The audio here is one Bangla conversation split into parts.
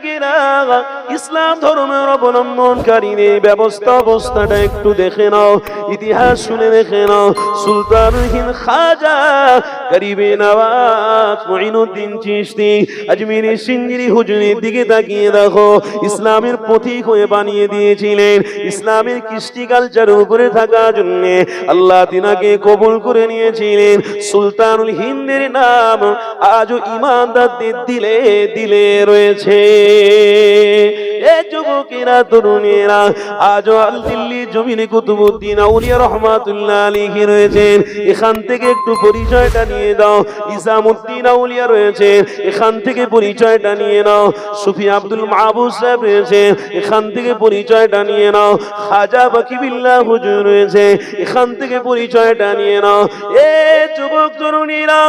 যুবকেরা, ইসলাম ধর্মের অবলম্বনকারীদের অবস্থাটা একটু দেখে নাও, ইতিহাস শুনে দেখে নাও। সুলতানুল হিন্দ খাজা গরিবে নওয়াজ মুঈনুদ্দিন চিশতি আজমিরি সিঞ্জিরি হুজুরের দিকে তাকিয়ে দেখো, ইসলামের পথিক হয়ে বানিয়ে দিয়েছিলেন। ইসলামের কৃষ্টি কালচারের উপরে থাকার জন্য আল্লাহ তিনাকে কবুল করে নিয়েছিলেন। সুলতানুল হিন্দের নাম আজও ঈমানদারদের দিলে দিলে রয়েছে। এ যুবকেরা, তরুণেরা, আজও আল দিল্লি জমিনে কুতুবউদ্দিন আউলিয়া রহমাতুল্লাহ আলাইহি রয়েছেন, এখান থেকে একটু পরিচয়টা নিয়ে দাও। নিজামউদ্দিন আউলিয়া রয়েছে, এখান থেকে পরিচয়টা নিয়ে নাও। সুফি আব্দুল মাহবুব সাহেব রয়েছে, এখান থেকে পরিচয়টা নিয়ে নাও। খাজা বাকিবিল্লাহ হুজুর রয়েছে, এখান থেকে পরিচয়টা নিয়ে নাও। এ যুবক তরুণীরা,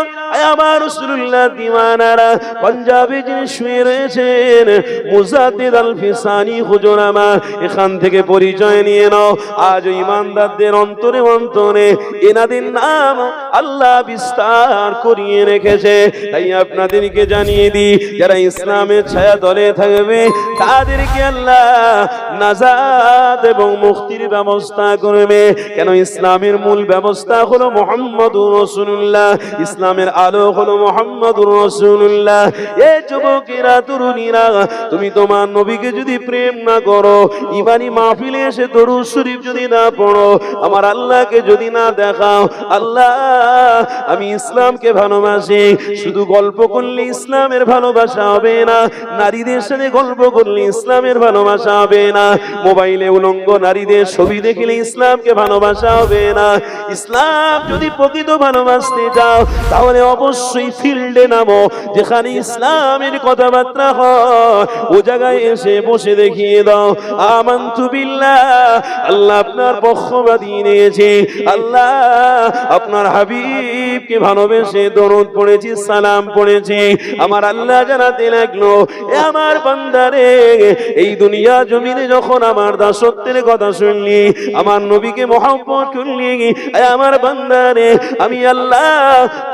আমার রাসূলুল্লাহ দিওয়ানারা, পাঞ্জাবে যিনি শুয়ে রয়েছেন মুজাদ্দিদ আল ফিসানি হুজুর আমার, এখান থেকে পরিচয় নিয়ে নাও। আজ ঈমানদারদের অন্তরে অন্তরে এনাদের নাম আল্লাহ বিস্তার করিয়ে রেখেছে। তাই আপনাদেরকে জানিয়ে দিই, যারা ইসলামের ছায়া তলে থাকবে তাদেরকে আল্লাহ নাজাত এবং মুক্তির ব্যবস্থা করবে। কেন? ইসলামের মূল ব্যবস্থা হলো মুহাম্মদুর রাসূলুল্লাহ, ইসলামের আলো হলো মুহাম্মদুর রাসূলুল্লাহ। এই যুবকেরা, তরুণীরা, তুমি তোমার নবীকে যদি প্রেম না করো, ইমানি মাহফিলে এসে দরুদ শরীফ যদি না পড়ো, আমার আল্লাহকে যদি না দেখাও, আল্লাহ আমি ইসলামকে ভালোবাসি, শুধু গল্প করলে ইসলামের ভালোবাসা হবে না, নারীদের সাথে গল্প করলে ইসলামের ভালোবাসা হবে না, মোবাইলে উলঙ্গ নারীদের ছবি দেখলে ইসলামকে ভালোবাসা হবে না। ইসলাম যদি প্রকৃত ভালোবাসতে যাও, তাহলে অবশ্যই ফিল্ডে নামো, যেখানে ইসলামের কথাবার্তা হয়, ও জায়গায় এসে বসে দেখিয়ে দাও আমানতু বিল্লাহ, আল্লাহ আপনার পক্ষপাতী নিয়েছে, আল্লাহ আপনার হাবিবকে ভালোবেসে দরুদ পড়েছি, সালাম পড়েছি। আমার আল্লাহ জানাতে লাগলো, এ আমার বান্দারে, এই দুনিয়া জমিনে যখন আমার দাসত্বের কথা শুনলি, আমার নবীকে মহব্বত করলি, এ আমার বান্দারে, আমি আল্লাহ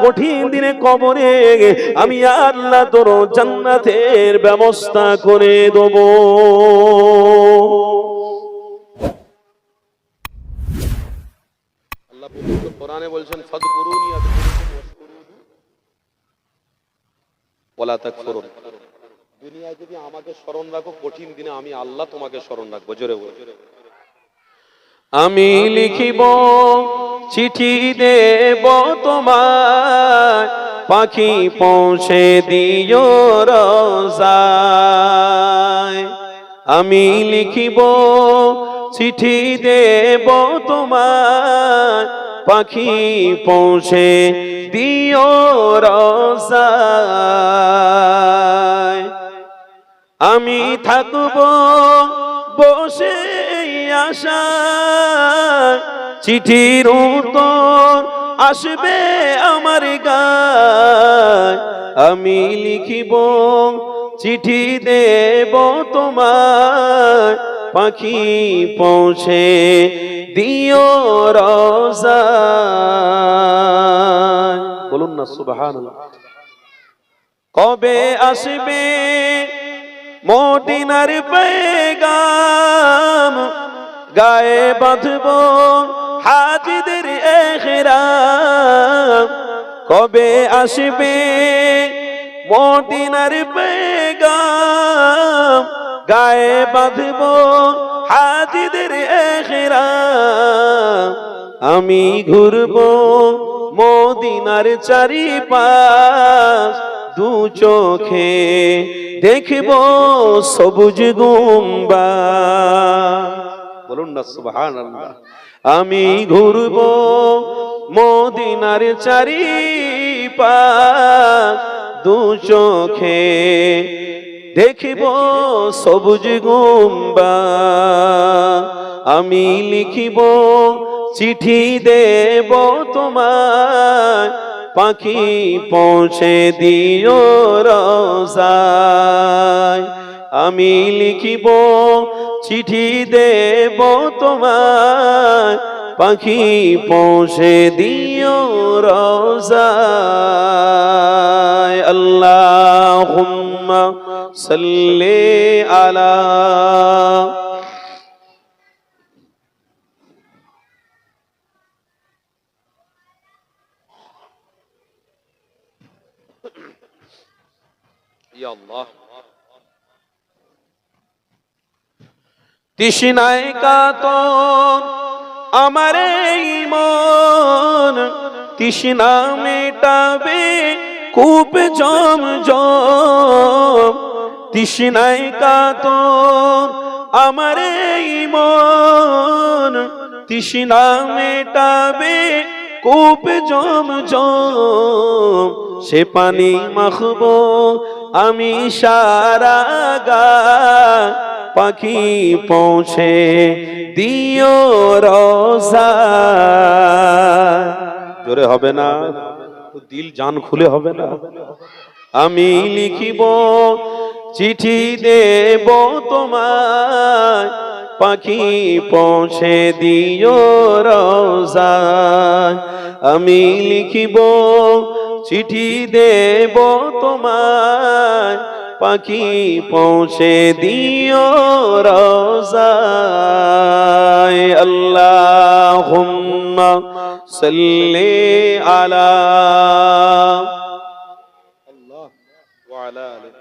কঠিন দিনে কবরে আমি আল্লাহ তোর জান্নাতের ব্যবস্থা করে দেব। আল্লাহ কোরআনে বলছেন, ফাযকুরুনি আযকুরুকুম ওয়ালা তাকফুরুন। দুনিয়ায় যদি আমাকে স্মরণ রাখো, কঠিন দিনে আমি আল্লাহ তোমাকে স্মরণ রাখবো। জোরে বলো। আমি লিখিব চিঠি দেব তোমায়, পাখি পৌঁছে দিও রোজায়। আমি লিখিব চিঠি দেব তোমায়, পাখি পৌঁছে দিও রোজায়। আমি থাকব বসে আশায়, চিঠির উত্তর আসবে আমার গায়। আমি লিখিব চিঠি দেব তোমায়, পাখি পৌঁছে দিও রোজায়। বলুন না সুবহানাল্লাহ। কবে আসবে মদিনার পেগাম, গায়ে বাঁধব হাজিদের ইহরাম। কবে আসবে মদিনার পেগাম, গায়ে বাঁধব হাজিদের ইহরাম। আমি ঘুরব মদিনার চারিপাশ, দু চোখে দেখব সবুজ গুম্বাদ। বলুন না সুবহানাল্লাহ। আমি ঘুরব মদিনার চারিপাশ, দু চোখে দেখব সবুজ গুম্বাদ। আমি লিখিব চিঠি দেব তোমায়, পাখি পৌঁছে দিও রোজায়। আমি লিখিব চিঠি দেব তোমায়, পাখি পৌঁছে দিও রোজায়। আল্লাহুম্মা সাল্লি আলা ইয়া আল্লাহ। তৃষ্ণায় কাতর আমার এই মন, তৃষ্ণা মেটাবে কূপ জমজম। তৃষ্ণায় কাতর আমার এই মন, তৃষ্ণা মেটাবে কূপ জমজম। সে পানি মাখবো আমি সারা গায়, পাখি পৌঁছে দিও রোজা। জোরে হবে না তো দিল জান খুলে হবে না। আমি লিখিব চিঠি দেব তোমায়, পাখি পৌঁছে দিও রোজা। আমি লিখিব চিঠি দেব তোমায়, পাখি পৌঁছে দিও রোজায়। আল্লাহুম্মা সাল্লি আলা আল্লাহ ওয়া আলা আলিহি।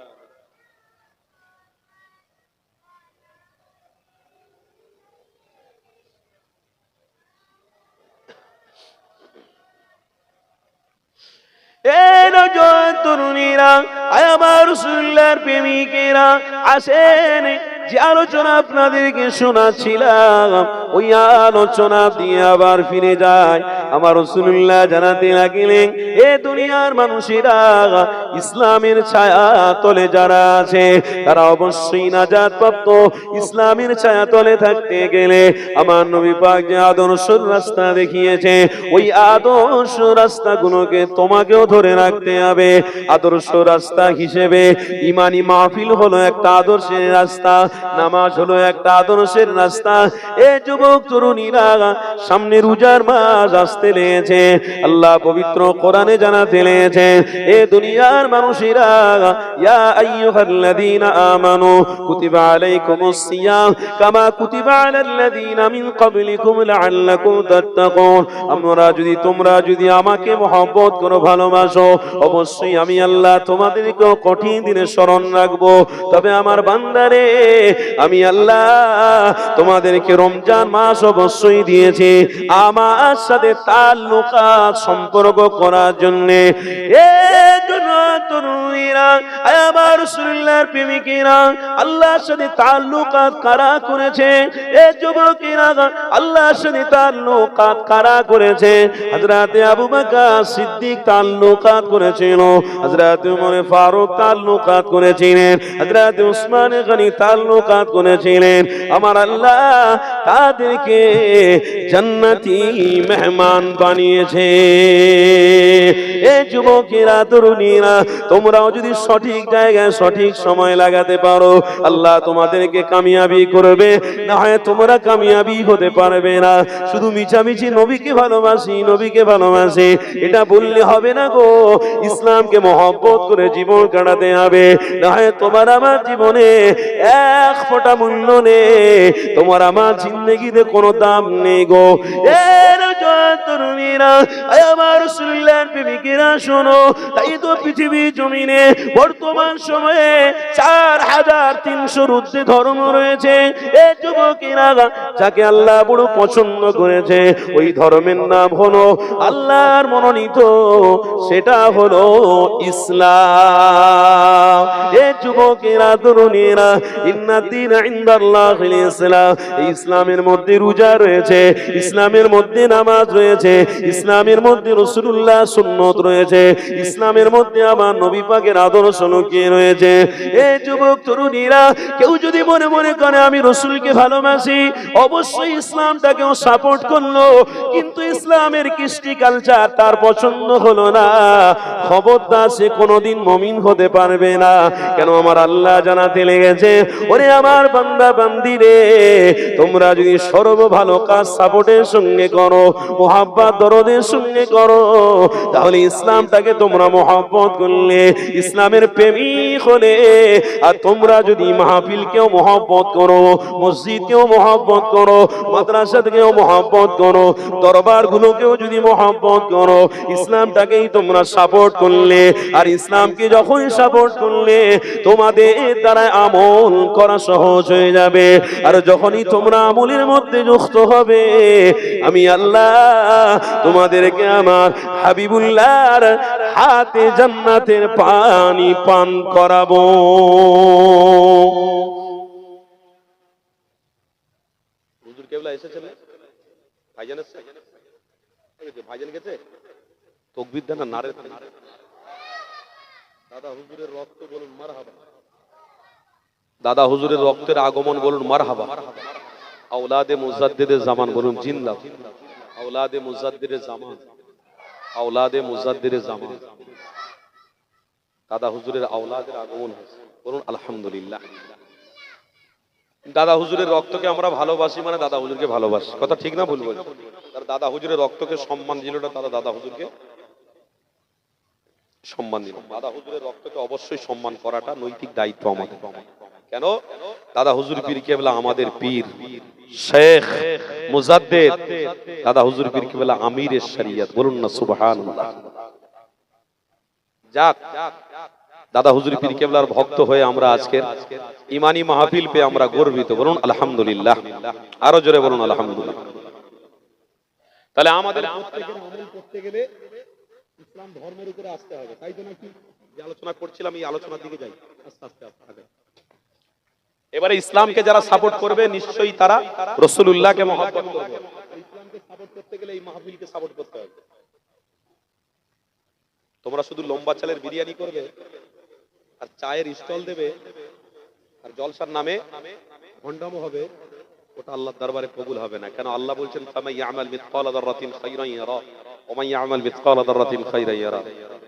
তরুণীরা, আমার রাসূলুল্লাহর প্রেমিকেরা আসেন। যে আলোচনা আপনাদেরকে শোনাচ্ছিলাম ওই আলোচনা দিয়ে আবার ফিরে যায়। আমার রাসূলুল্লাহ জানাতে লাগলেন, এ দুনিয়ার মানুষেরা, ইসলামের ছায়া তলে যারা আছে তারা অবশ্যই নাজাত প্রাপ্ত। ইসলামের ছায়া তলে থাকতে গেলে আমার নবী পাক যে আদর্শ রাস্তা দেখিয়েছে, ওই আদর্শ রাস্তাগুলোকে তোমাকেও ধরে রাখতে হবে। আদর্শ রাস্তা হিসেবে ইমানি মাহফিল হলো একটা আদর্শের রাস্তা, নামাজ হলো একটা আদর্শের রাস্তা। এ যুবক তরুণীরা, সামনে রোজার মাস আসতে লেগেছে। আল্লাহ পবিত্র কোরআনে জানাতে লেগেছে, এ দুনিয়ার মানুষেরা, ইয়া আইয়ুহাল্লাযীনা আমানু কুতিবা আলাইকুমুস সিয়াম কামা কুতিবা আলাল্লাযীনা মিন ক্বাবলিকুম লাআল্লাকুম তাত্তাকুন। তোমরা যদি আমাকে মহব্বত করো, ভালোবাসো, অবশ্যই আমি আল্লাহ তোমাদেরকে কঠিন দিনে স্মরণ রাখবো। তবে আমার বান্দারে, আমি আল্লাহ তোমাদেরকে রমজান মাস অবশ্যই দিয়েছি আমার সাথে তাল্লুকাত সম্পর্ক করার জন্য। আমার রাসূলুল্লাহর প্রেমিকেরা, আল্লাহর সাথে তাল্লুকাত কারা করেছে? এ যুবকেরা, আল্লাহর সাথে তাল্লুকাত কারা করেছে? হযরতে আবু বকর সিদ্দিক তাল্লুকাত করেছিল, হযরতে ওমর ফারুক তাল্লুকাত করেছিলেন, হযরতে উসমান গনি তাল্লুকাত করেছিলেন। আমার আল্লাহ তাদেরকে জান্নাতি মেহমান বানিয়েছে। এ যুবকেরা, তরুণীরা, তোমরাও যদি সঠিক জায়গায় সঠিক সময় লাগাতে পারো, আল্লাহ তোমাদেরকে কামিয়াবি করবে। না হয় তোমরা কামিয়াবি হতে পারবে না। শুধু মিছামিছি নবীকে ভালোবাসি, নবীকে ভালোবাসি, এটা বললে হবে না গো। ইসলামকে মহব্বত করে জীবন কাটাতে হবে। না হয় তোমার আমার জীবনে এক ফোঁটা মূল্য নেই, তোমার আমার জিন্দেগিতে কোনো দাম নেই গো। এর তরুণীরা, আমার রাসূলুল্লাহর প্রেমিকেরা, শোনো, তাই তো পৃথিবী জমিনে বর্তমান সময়ে 4300 ঊর্ধ্বে ধর্ম রয়েছে। এই যুবকেরা, যাকে আল্লাহ বড় পছন্দ করেছে, ওই ধর্মের নাম হলো আল্লাহর মনোনীত, সেটা হলো ইসলাম। এই যুবকেরা, তরুণীরা, ইন্নাদ্দীন ইনদাল্লাহিল ইসলাম। এই ইসলামের মধ্যে রোজা রয়েছে, ইসলামের মধ্যে নামাজ রয়েছে, ইসলামের মধ্যে রাসূলুল্লাহ সুন্নাত রয়েছে, ইসলামের মধ্যে আমার নবী পাকের আদর্শ লুকিয়ে রয়েছে। এই যুবক তরুণীরা, কেউ যদি মনে মনে করে আমি রাসূলকে ভালোবাসি, অবশ্যই ইসলামটাকেও সাপোর্ট করলো, কিন্তু ইসলামের কৃষ্টি কালচার তার পছন্দ হলো না, খবরদার সে কোনোদিন মুমিন হতে পারবে না। কেন? আমার আল্লাহ জানাতে লেগেছে, ওরে আমার বান্দা বান্দি রে, তোমরা তোমরা যদি সর্ব ভালো কাজ সাপোর্টের সঙ্গে করো, মোহাব্বত দরদের সঙ্গে করো, তাহলে ইসলামটাকে তোমরা মোহাব্বত করলে, ইসলামের প্রেমিক হলে। আর তোমরা যদি মাহফিলকেও মোহাব্বত করো, মসজিদকেও মোহাব্বত করো, মাদ্রাসাকেও মোহাব্বত করো, দরবারগুলোকেও যদি মোহাব্বত করো, ইসলামটাকেই তোমরা সাপোর্ট করলে, আর ইসলামকে যখন সাপোর্ট করলে তোমাদের দ্বারা আমল করা সহজ হয়ে যাবে। আর যখনই তোমরা আমলের মধ্যে যুক্ত হবে, আমি আল্লাহ তোমাদেরকে আমার হাবিবুল্লাহর হাতে জান্নাতের পানি পান করাবো। হুজুর কেবলা এসেছেন, ভাইজান এসেছে, ভাইজান গেছে, তাকবীর দেন না, নারে দাদা হুজুরের রক্ত বলুন মারহাবা, দাদা হুজুরের রক্তের আগমন বলুন মারহাবা। আওলাদে মুজাদ্দিদের জামান বলুন জিন্দাবাদ, আওলাদে মুজাদ্দিদের জামান, আওলাদে মুজাদ্দিদের জামান। দাদা হুজুরের আওলাদের আগমন হয়েছে, বলুন আলহামদুলিল্লাহ। দাদা হুজুরের রক্তকে আমরা ভালোবাসি মানে দাদা হুজুরকে ভালোবাসি, কথা ঠিক না ভুল বলছি? তার দাদা হুজুরের রক্তকে সম্মান দিল না, তারা দাদা হুজুরকে সম্মান দিল। দাদা হুজুরের রক্তকে অবশ্যই সম্মান করাটা নৈতিক দায়িত্ব আমাদের। কেন? দাদা হুজুর পীর কেবলা আমাদের পীর, শেখ মুজাদ্দিদ, দাদা হুজুর পীর কেবলা আমিরের শরিয়ত, বলুন না সুবহানাল্লাহ। যাক, দাদা হুজুর পীর কেবলার ভক্ত হয়ে আমরা আজকের ইমানি মাহফিল পেয়ে আমরা গর্বিত, বলুন আলহামদুলিল্লাহ। আরো জোরে বলুন আলহামদুলিল্লাহ। তাহলে আমাদের প্রত্যেকের আমল করতে গেলে ইসলাম ধর্মের উপরে আসতে হবে, তাই তো নাকি? যে আলোচনা করছিলাম এই আলোচনার দিকে যাই আস্তে আস্তে আগে। এবারে ইসলামকে যারা সাপোর্ট করবে নিশ্চয়ই তারা রাসূলুল্লাহকে মহব্বত করবে। ইসলামকে সাপোর্ট করতে গেলে এই মাহফিলকে সাপোর্ট করতে হবে। তোমরা শুধু লম্বা চালের বিরিয়ানি করবে আর চায়ের স্টল দেবে আর জলসার নামে ভণ্ডামো হবে, ওটা আল্লাহর দরবারে কবুল হবে না। কেন? আল্লাহ বলছেন ফামান ইয়ামাল মিসকালা যাররাতিন খায়রান ইয়ারা ওয়া মান ইয়ামাল মিসকালা যাররাতিন খায়রান ইয়ারা।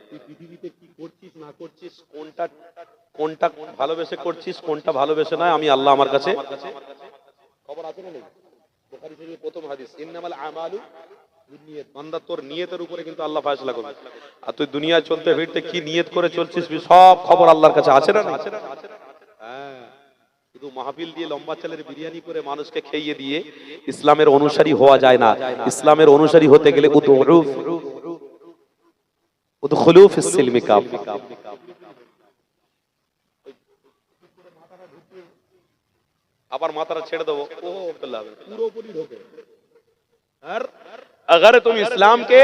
তুই পৃথিবীতে কি করছিস না করছিস, কোনটা ভালোবেসে করছিস, কোনটা ভালোবেসে নয়, আমি আল্লাহ আমার কাছে খবর আছে না নেই? বুখারী শরীফের প্রথম হাদিস, ইন্নামাল আমালু বিন্নিয়াত। বান্দা তোর নিয়তের উপরে কিন্তু আল্লাহ ফয়সালা করবে। আর তুই দুনিয়ায় চলতে ফিরতে কি নিয়ত করে চলছিস সব খবর আল্লাহর কাছে আছে না? হ্যাঁ, শুধু মাহফিল দিয়ে লম্বা চালের বিরিয়ানি করে মানুষকে খেইয়ে দিয়ে ইসলামের অনুসারী হওয়া যায় না। ইসলামের অনুসারী হতে গেলে উদখুলু ফিস সিলমি কাফা। আবার মাথাটা ছেড়ে দেবো, ও পুরোপুরি ঢোকে। আর अगर तुम इस्लाम के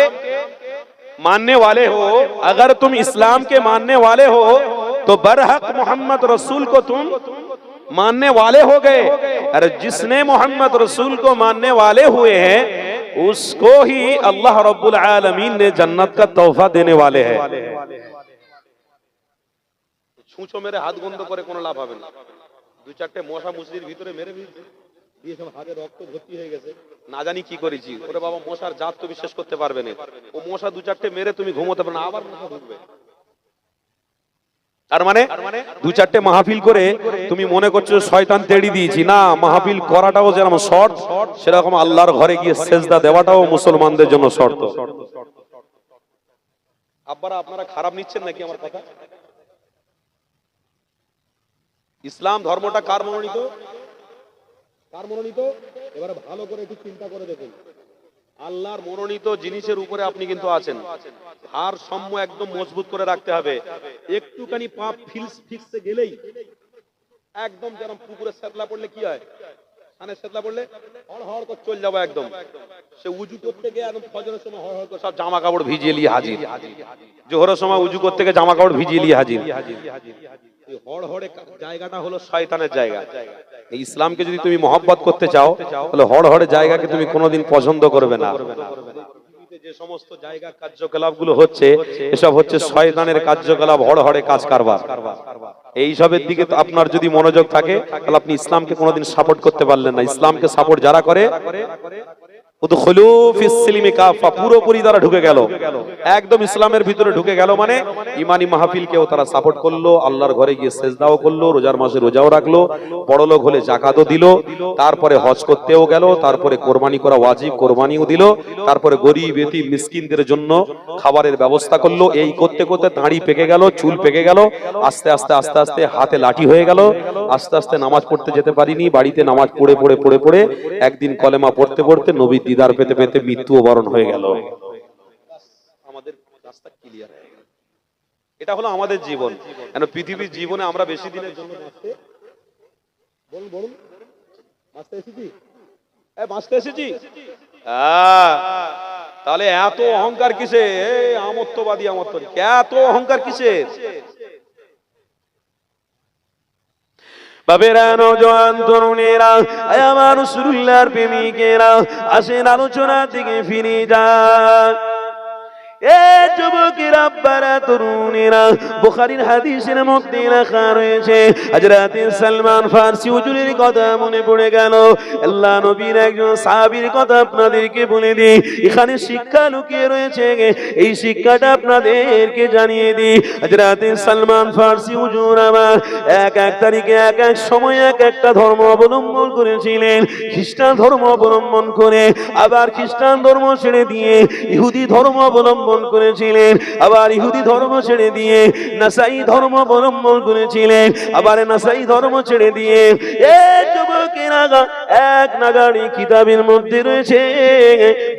मानने वाले हो, अगर तुम इस्लाम के मानने वाले हो तो बरहक मोहम्मद रसूल को तुम मानने वाले हो गए। और जिसने मोहम्मद रसूल को मानने वाले हुए हैं उसको ही अल्लाह रब्बुल आलमीन ने जन्नत का तोहफा देने वाले हैं। छूछो मेरे हाथ बंद करे কোনো লাভ হবে না। দুই চারটে মশা মুসলির ভিতরে মেরে দিয়ে সব হাতে রক্ত ভর্তি হয়ে গেছে, না জানি কি করেছি। ওরে বাবা, মশার জাত তো বিশ্বাস করতে পারবে না। ও মশা দু চারটে মেরে তুমি ঘুমোতে পারবে না, আবার মশা ঢুকবে। তার মানে দু চারটে মাহফিল করে তুমি মনে করছো শয়তান তেড়ি দিয়েছি। না, মাহফিল করাটাও যেরকম শর্ত, সেরকম আল্লাহর ঘরে গিয়ে সেজদা দেওয়াটাও মুসলমানদের জন্য শর্ত। আব্বারা, আপনারা খারাপ নিচ্ছেন নাকি আমার কথা? ইসলাম ধর্মটা কার মনোনীত? কার মনোনীত? এবারে ভালো করে একটু চিন্তা করে দেখুন। আল্লাহর মনোনীত জিনিসের উপরে আপনি কিন্তু আছেন। ভারসাম্য একদম মজবুত করে রাখতে হবে। একটুখানি পাপ ফিক্সে গেলেই একদম, যেরকম পুকুরে সেতলা পড়লে কি হয়, সানের সেতলা পড়লে হড় করে চলে যাবো একদম। সে উজু করতে গিয়ে একদম ফজরের সময় হড় করে সব জামা কাপড় ভিজিয়ে নিয়ে হাজির, জোহরের সময় উজু করতে গিয়ে জামা কাপড় ভিজিয়ে নিয়ে হাজির। হড়হড়ে জায়গাটা হলো শয়তানের জায়গা। এই ইসলামকে যদি তুমি মহব্বত করতে চাও তাহলে হড়হড়ে জায়গাকে তুমি কোনোদিন পছন্দ করবে না। যে সমস্ত জায়গা কার্যকলাপগুলো হচ্ছে, এসব হচ্ছে শয়তানের কার্যকলাপ, হড়হড়ে কাজ কারবার। এই সবের দিকে তো আপনার যদি মনোযোগ থাকে তাহলে আপনি ইসলামকে কোনোদিন সাপোর্ট করতে পারলেন না। ইসলামকে সাপোর্ট যারা করে উদখুলু ফিস সিলমি কাফা, পুরোপুরি তারা ঢুকে গেল, একদম ইসলামের ভিতরে ঢুকে গেল। মানে ইমানি মাহফিলকেও তারা সাপোর্ট করলো, আল্লাহর ঘরে গিয়ে সেজদাও করলো, রোজার মাসে রোজাও রাখলো, বড়লোক হলে যাকাতও দিল, তারপরে হজ করতেও গেল, তারপরে কোরবানি করা ওয়াজিব, কোরবানিও দিল, তারপরে গরিব এতিম মিসকিনদের জন্য খাবারের ব্যবস্থা করলো। এই করতে করতে দাড়ি পেকে গেল, চুল পেকে গেল, আস্তে আস্তে আস্তে আস্তে হাতে লাঠি হয়ে গেল, আস্তে আস্তে নামাজ পড়তে যেতে পারিনি, বাড়িতে নামাজ পড়ে পড়ে পড়ে পড়ে একদিন কলেমা পড়তে পড়তে নবীর দিদার পেতে পেতে মৃত্যুও বরণ হয়ে গেল। আমাদের রাস্তা ক্লিয়ার হয়ে গেল। এটা হলো আমাদের জীবন। কেন পৃথিবীর জীবনে আমরা বেশি দিনের জন্য বাঁচতে, বলুন বলুন, বাঁচতে এসেছি, বাঁচতে এসেছি। তাহলে এত অহংকার কিসে? আমত্তবাদী আমত্তবাদী, এত অহংকার কিসে? বাবেরা, নওজোয়ান তরুণেরা, আমার রাসূলুল্লাহর প্রেমিকেরা, আসেন আলোচনার দিকে ফিরে যান। যুবকেরা, আব্বারা, তরুণেরা, বুখারীর হাদিসের মধ্যে লেখা রয়েছে, হযরত সালমান ফারসি হুজুরের কথা মনে পড়ে গেল। আল্লাহ নবীর একজন সাহাবীর কথা আপনাদেরকে বলে দিই, এখানে শিক্ষা লুকিয়ে রয়েছে, এই শিক্ষাটা আপনাদেরকে জানিয়ে দিই। হযরত সালমান ফারসি হুজুর আমার এক এক তারিখে এক এক সময় এক একটা ধর্ম অবলম্বন করেছিলেন। খ্রিস্টান ধর্ম অবলম্বন করে আবার খ্রিস্টান ধর্ম ছেড়ে দিয়ে ইহুদি ধর্ম অবলম্বন করেছিলেন, আবার ইহুদি ধর্ম ছেড়ে দিয়ে নাসাই ধর্ম অবলম্বন করেছিলেন, আবার নাসাই ধর্ম ছেড়ে দিয়ে যুবকেরা এক নাগাড়ি কিতাবের মধ্যে রয়েছে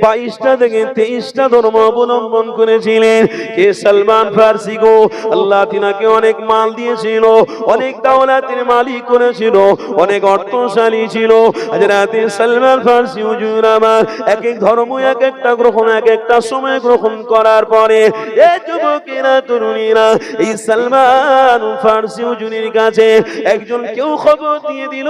22টা থেকে 23টা ধর্ম অবলম্বন করেছিলেন। কে? সালমান ফারসি গো। আল্লাহ তিনাকে অনেক মাল দিয়েছিল, অনেক দাওলাতের মালিক করেছিল, অনেক অর্থশালী ছিল। হযরত সালমান ফারসি হুজুর আমার এক এক ধর্ম এক একটা গ্রহণ, এক একটা সময় গ্রহণ করার পরে যুবকেরা, তরুণীরা, এই সালমান ফারসি হুজুরের কাছে একজন কেউ খবর দিয়ে দিল,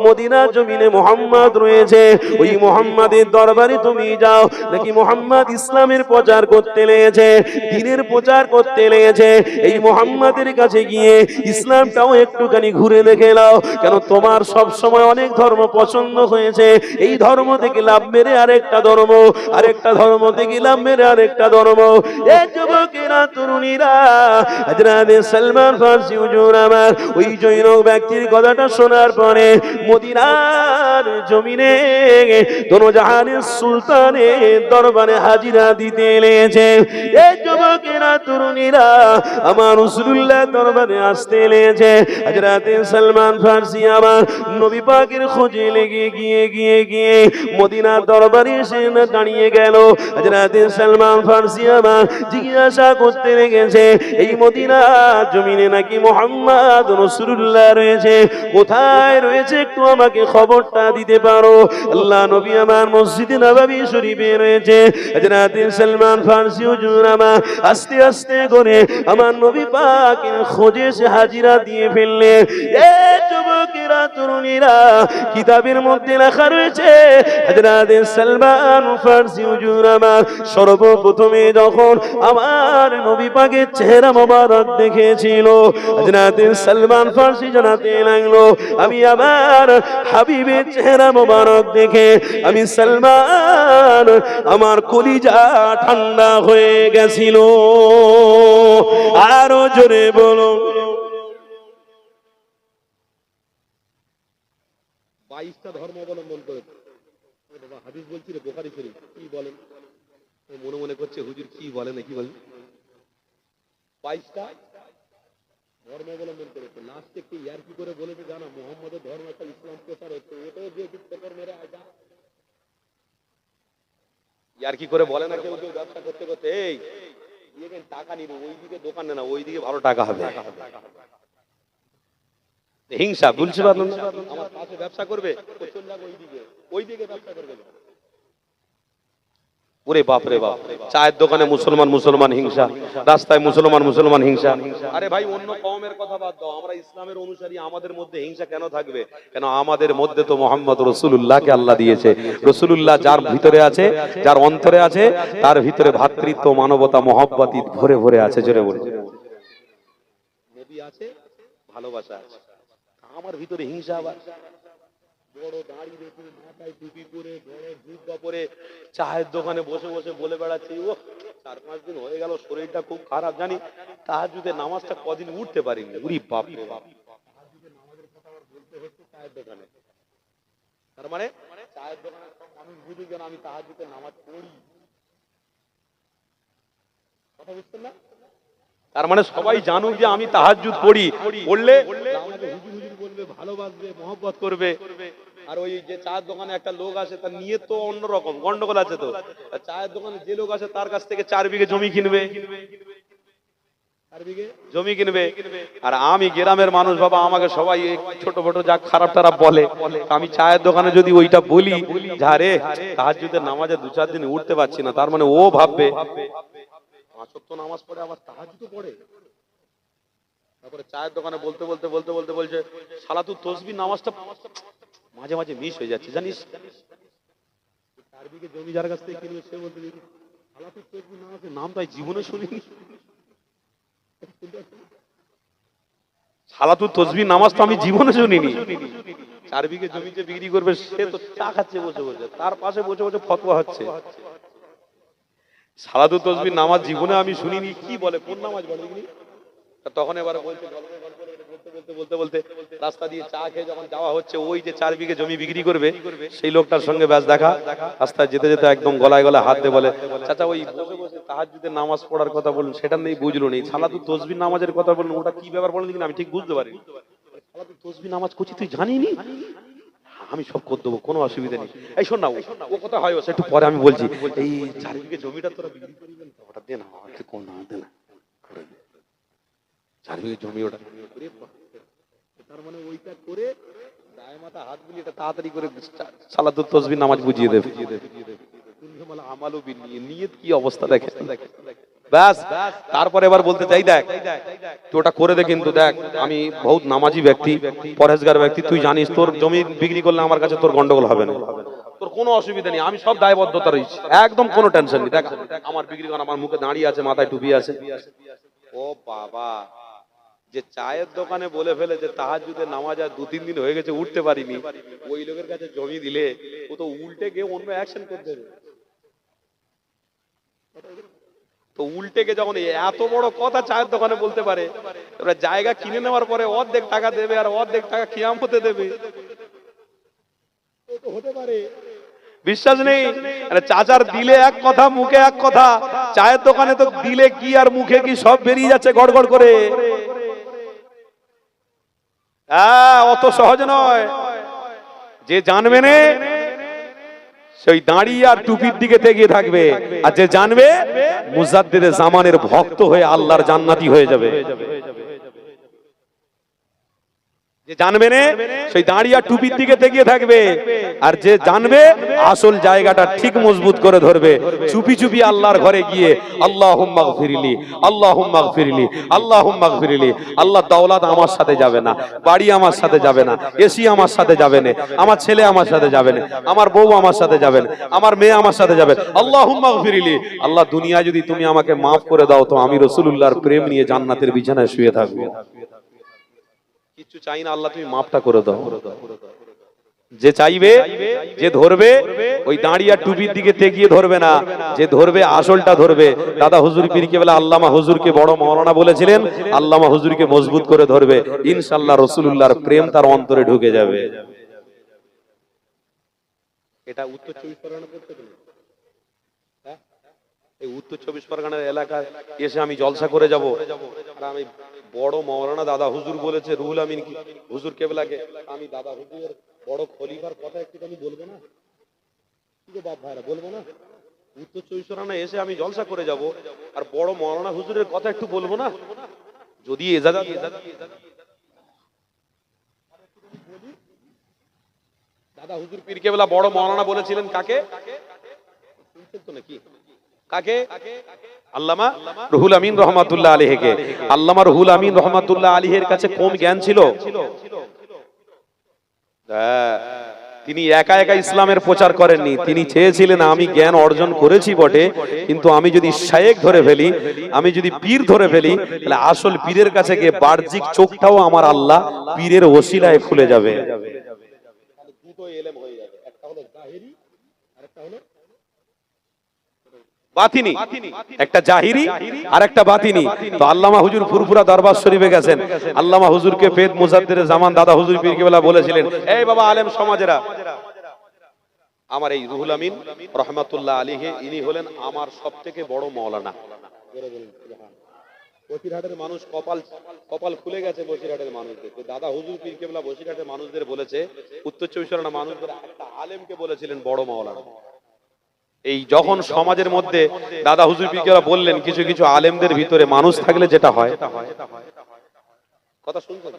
মদিনার জমিনে মুহাম্মদ রয়েছে, ওই মুহাম্মাদের দরবারে তুমি যাও। নাকি মুহাম্মদ ইসলামের প্রচার করতে লেগেছে, দ্বীনের প্রচার করতে লেগেছে। এই মুহাম্মাদের কাছে গিয়ে ইসলামটাও একটুখানি ঘুরে দেখে নাও, কেন তোমার সব সময় অনেক ধর্ম পছন্দ হয়েছে, এই ধর্ম থেকে লাভ মেরে আরেকটা ধর্ম, আরেকটা ধর্ম থেকে লাভ মেরে আরেকটা ধর্ম। এই যুবকেরা, তরুণীরা, হযরত সালমান ফারসি হুজুর আমার ওই জৈন ব্যক্তির কথাটা শোনার পরে মদিনার জমিনে দোনো জাহানের সুলতানের দরবারে হাজিরা দিতে লেগেছে। এই যুবকেরা, তরুণীরা, আমার রাসূলুল্লাহ দরবারে আসতে লেগেছে। হযরত সালমান ফারসি আমার নবী পাকের খোঁজে লেগে গিয়ে গিয়ে গিয়ে মদিনার দরবারে এসে দাঁড়িয়ে গেল। হযরত সালমান ফারসি আমার জিজ্ঞাসা করতে লেগেছে, এই মদিনার জমিনে নাকি মুহাম্মদ রাসূলুল্লাহ রয়েছে, কোথায় রয়েছে একটু আমাকে খবরটা দিতে পারো? আল্লাহ নবী আমার মসজিদে নববী শরীফে রয়েছে। হযরত সালমান ফারসি হুজুর আমার আস্তে আস্তে করে আমার নবী পাকের খোঁজে সে হাজিরা দিয়ে ফেললে। এই যুবকেরা, তরুণীরা, কিতাবের মধ্যে লেখা রয়েছে, হযরত সালমান ফারসি হুজুর আমার সর্বপ্রথমে যখন আমার নবী পাকের চেহারা মোবারক দেখেছিল, হযরত সালমান ফারসি জানাতে লাগলো, আমি আমার হাবিবের চেহারা মোবারক দেখে আমি সালমান, আমার কলিজা ঠান্ডা হয়ে গেছিল। আরো জোরে বলো। 22টা ধর্ম অবলম্বন করেছে। হাদিস বলছি রে, বুখারী শরীফ, কি বলেন? মনে মনে করছে হুজুর কি বলেন, কি বলেন? 22টা ধর্ম অবলম্বন করেছে। লাস্টে কি ইয়ার কি করে বলেছে জানা, মুহাম্মদের ধর্ম একটা ইসলাম প্রচার হচ্ছে, ওটাও যে টিকটকের মেরে আয় যা ইয়ার কি করে বলে না কেউ কেউ ব্যবসা করতে করতে, এই এখানে টাকা নিব, ওইদিকে দোকানে না, ওইদিকে ভালো টাকা হবে। হিংসা, বুঝতে পারলাম না, আমার পাশে ব্যবসা করবে, চলে যাবো ওইদিকে, ওইদিকে ব্যবসা করবে। ওরে বাপ রে বাপ, চায়ের দোকানে মুসলমান মুসলমান হিংসা, রাস্তায় মুসলমান মুসলমান হিংসা। আরে ভাই, অন্য কওমের কথা বাদ দাও, আমরা ইসলামের অনুসারী, আমাদের মধ্যে হিংসা কেন থাকবে? কেন আমাদের মধ্যে তো মুহাম্মদ রাসূলুল্লাহকে আল্লাহ দিয়েছে। রাসূলুল্লাহ যার ভিতরে আছে, যার অন্তরে আছে, তার ভিতরে ভ্রাতৃত্ব, মানবতা, মহব্বত ভরে ভরে আছে। জোরে বলে, নবী আছে, ভালোবাসা আছে, আমার ভিতরে হিংসা আবার। বড় দাড়ি রেখে মাথায় টুপি পরে বড় জুব্বা পরে চায়ের দোকানে বসে বসে বলে বেড়াচ্ছে, ও 4-5 দিন হয়ে গেল, শরীরটা খুব খারাপ, জানি তাহাজ্জুদের নামাজটা কদিন উঠতে পারিনি। উরি বাপ রে বাপ, তাহাজ্জুদের নামাজের কথা আবার বলতে হচ্ছে চায়ের দোকানে। তার মানে চায়ের দোকানে সব মানুষ বুঝে যেন আমি তাহাজ্জুদের নামাজ পড়ি। কথা বুঝছেন না? তার মানে সবাই জানুক যে আমি তাহাজ্জুদ পড়ি, পড়লে আমাকে হুজুর হুজুর বলবে, ভালোবাসবে, মহব্বত করবে। আর ওই যে চায়ের দোকানে একটা লোক আছে, তার নিয়ত তো অন্যরকম, গন্ডগোল আছে। তো চায়ের দোকানে যে লোক আছে তার কাছ থেকে 4 বিঘে জমি কিনবে, 4 বিঘে জমি কিনবে। আর আমি গ্রামের মানুষ বাবা, আমাকে সবাই ছোট ছোট যা খারাপ টারাপ বলে, আমি চায়ের দোকানে যদি ওইটা বলি যা রে তাহাজ্জুদের নামাজে 2-4 দিন উঠতে পারছি না, তার মানে ও ভাববে 5 ওয়াক্ত নামাজ পড়ে আবার তাহাজ্জুদ পড়ে। তারপরে চায়ের দোকানে বলতে বলতে বলতে বলতে বলছে সালাতুত তাসবিহ নামাজটা মাঝে মাঝে মিস হয়ে যাচ্ছে, জানিস। 4 বিঘে জমি যার কাছ থেকে কিনবে সে বলতে সালাতুত তাসবিহ নামাজের নাম তাই জীবনে শুনিনি। সালাতুত তাসবিহ নামাজ তো আমি জীবনে শুনিনি। 4 বিঘে জমি যে বিক্রি করবে সে তো চা খাচ্ছে বসে বসে, তার পাশে বসে বসে ফতোয়া হচ্ছে। সালাতুত তাসবিহ নামাজ জীবনে আমি শুনিনি, কি বলে, কোন নামাজ বলে? তখন এবার বলতে বলতে বলতে রাস্তা দিয়ে চা খেয়ে যখন যাওয়া হচ্ছে, ওই যে 4 বিঘে জমি বিক্রি করবে সেই লোকটার সঙ্গে ব্যাস দেখা, রাস্তায় যেতে যেতে একদম গলায় গলায় হাত দিয়ে বলে, চাচা ওই বসে বসে তাহাজ্জুদের নামাজ পড়ার কথা বললেন, সেটা নেই বুঝলো নেই, সালাতুত তাসবিহ নামাজের কথা বললেন, ওটা কি ব্যাপার বলেন কিনা আমি ঠিক বুঝতে পারি। সালাতুত তাসবিহ নামাজ করছি তুই জানিনি? আমি সব করে দেবো, কোনো অসুবিধা নেই। এই শোন না, ও কথা হয় একটু পরে আমি বলছি। এই 4 বিঘে জমিটা তোরা বিক্রি করবেন তো, ওটা দে না, কোন না দে না, 4 বিঘে জমি ওটা। তার মানে ওইটা করে গায়ে মাথা হাত বুলি এটা তাড়াতাড়ি করে সালাতুত তাসবিহ নামাজ বুঝিয়ে দেবে। আমালও নিয়ত কি অবস্থা দেখে ব্যাস। তারপরে এবার বলতে চাই, দেখ তুই ওটা করে দে, কিন্তু দেখ আমি বহুত নামাজি ব্যক্তি, পরহেজগার ব্যক্তি, তুই জানিস তোর জমি বিক্রি করলে আমার কাছে তোর গন্ডগোল হবে না, তোর কোনো অসুবিধা নেই, আমি সব দায়বদ্ধতা রয়েছি, একদম কোনো টেনশন নেই। দেখ আমার বিক্রি করা, আমার মুখে দাঁড়িয়ে আছে, মাথায় টুপি আছে। ও বাবা, যে চায়ের দোকানে বলে ফেলে যে তাহাজ্জুদের নামাজ আর 2-3 দিন হয়ে গেছে উঠতে পারিনি, ওই লোকের কাছে জমি দিলে ও তো উল্টে গিয়ে অন্য অ্যাকশন করতে দেবে। তো উল্টে গিয়ে যখন এত বড় কথা চায়ের দোকানে বলতে পারে, তোমরা জায়গা কিনে নেওয়ার পরে অর্ধেক টাকা দেবে আর অর্ধেক টাকা কিয়ামতে দেবে, তো হতে পারে। বিশ্বাস নেই? চাচার দিলে এক কথা, মুখে এক কথা, চায়ের দোকানে তো দিলে কি আর মুখে কি সব বেরিয়ে যাচ্ছে গড়গড় করে। অত সহজ নয়। যে জানবে না সেই দাঁড়িয়ে আর টুপির দিকে তেগিয়ে থাকবে, আর যে জানবে মুজাদ্দিদে জামানের ভক্ত হয়ে আল্লাহর জান্নাতি হয়ে যাবে। যে জানবে না সেই দাঁড়িয়ে আর টুপির দিকে তেগিয়ে থাকবে, আর যে জানবে আসল জায়গাটা ঠিক মজবুত করে ধরবে। চুপি চুপি আল্লাহর ঘরে গিয়ে আল্লাহুম্মা গফিরলি, আল্লাহুম্মা গফিরলি, আল্লাহুম্মা গফিরলি। আল্লাহ দৌলত আমার সাথে যাবে না, বাড়ি আমার সাথে যাবে না, এসি আমার সাথে যাবে না, আমার ছেলে আমার সাথে যাবে না, আমার বউ আমার সাথে যাবে না, আমার মেয়ে আমার সাথে যাবে। আল্লাহুম্মা গফিরলি, আল্লাহ দুনিয়া যদি তুমি আমাকে মাফ করে দাও তো আমি রাসূলুল্লাহর প্রেম নিয়ে জান্নাতের বিছানায় শুয়ে থাকবো। কিছু চাই না, আল্লাহ তুমি মাফটা করে দাও। যে চাইবে, যে ধরবে, ওই দাঁড়িয়ে টুপির দিকে তেগিয়ে ধরবে না, যে ধরবে আসলটা ধরবে। দাদা হুজুর পীর কেবলা আল্লামা হুজুরকে বড় মাওলানা বলেছিলেন, আল্লামা হুজুরকে মজবুত করে ধরবে, ইনশাআল্লাহ রাসূলুল্লাহর প্রেম তার অন্তরে ঢুকে যাবে। এটা উত্তর 24 পরগনা করতে গেলে, এই উত্তর 24 পরগনার এলাকায় এসে আমি জলসা করে যাব, আর আমি বড় মাওলানা দাদা হুজুর বলেছে রুহুল আমিন কি হুজুর কেবলাকে, আমি দাদা হুজুরের বড় খলিফার কথা একটু আমি বলবো না? কি গো বাপ ভাইরা, বলবো না? উত্তর 24 পরগনা এসে আমি জলসা করে যাব, আর বড় মাওলানা হুজুরের কথা একটু বলবো না? যদি এজাজত দাদা হুজুর পীর কেবলা বড় মাওলানা বলেছিলেন কাকে? শুনছেন তো নাকি? কাকে? আল্লামা রুহুল আমিন রহমাতুল্লাহ আলাইহিকে। আল্লামা রুহুল আমিন রহমাতুল্লাহ আলাইহির কাছে কম জ্ঞান ছিল? তিনি একা একা ইসলামের প্রচার করেননি, তিনি চেয়েছিলেন আমি জ্ঞান অর্জন করেছি বটে, কিন্তু আমি যদি শায়েখ ধরে ফেলি, আমি যদি পীর ধরে ফেলি, তাহলে আসল পীরের কাছে গিয়ে বাহ্যিক চোখটাও আমার আল্লাহ পীরের ওসিলায় খুলে যাবে। দুটো দুটো এলেম হয়ে যাবে, একটা হলো জাহিরি আর একটা হলো বাতিনি, একটা জাহিরি আর একটা বাতিনি। তো আল্লামা হুজুর ফুরফুরা দরবার শরীফে গেছেন, আল্লামা হুজুরকে ফেদ মুজাদ্দিদ জামান দাদা হুজুর পীর কেবলা বলেছিলেন, এই বাবা আলেম সমাজেরা, আমার এই রুহুল আমিন রহমাতুল্লাহ আলাইহি ইনি হলেন আমার সবথেকে বড় মাওলানা। বসিরহাটের মানুষ কপাল খুলে গেছে, বসিরহাটের মানুষদের। দাদা হুজুর পীর কেবলা বসিরহাটের মানুষদের বলেছে, উত্তর চব্বিশ পরগনার মানুষদের একটা আলেমকে বলেছিলেন বড় মাওলানা। এই যখন সমাজের মধ্যে দাদা হুজুর পীর কেবলা বললেন, কিছু কিছু আলেমদের ভিতরে মানুষ থাকলে যেটা হয়, কথা শুনছেন,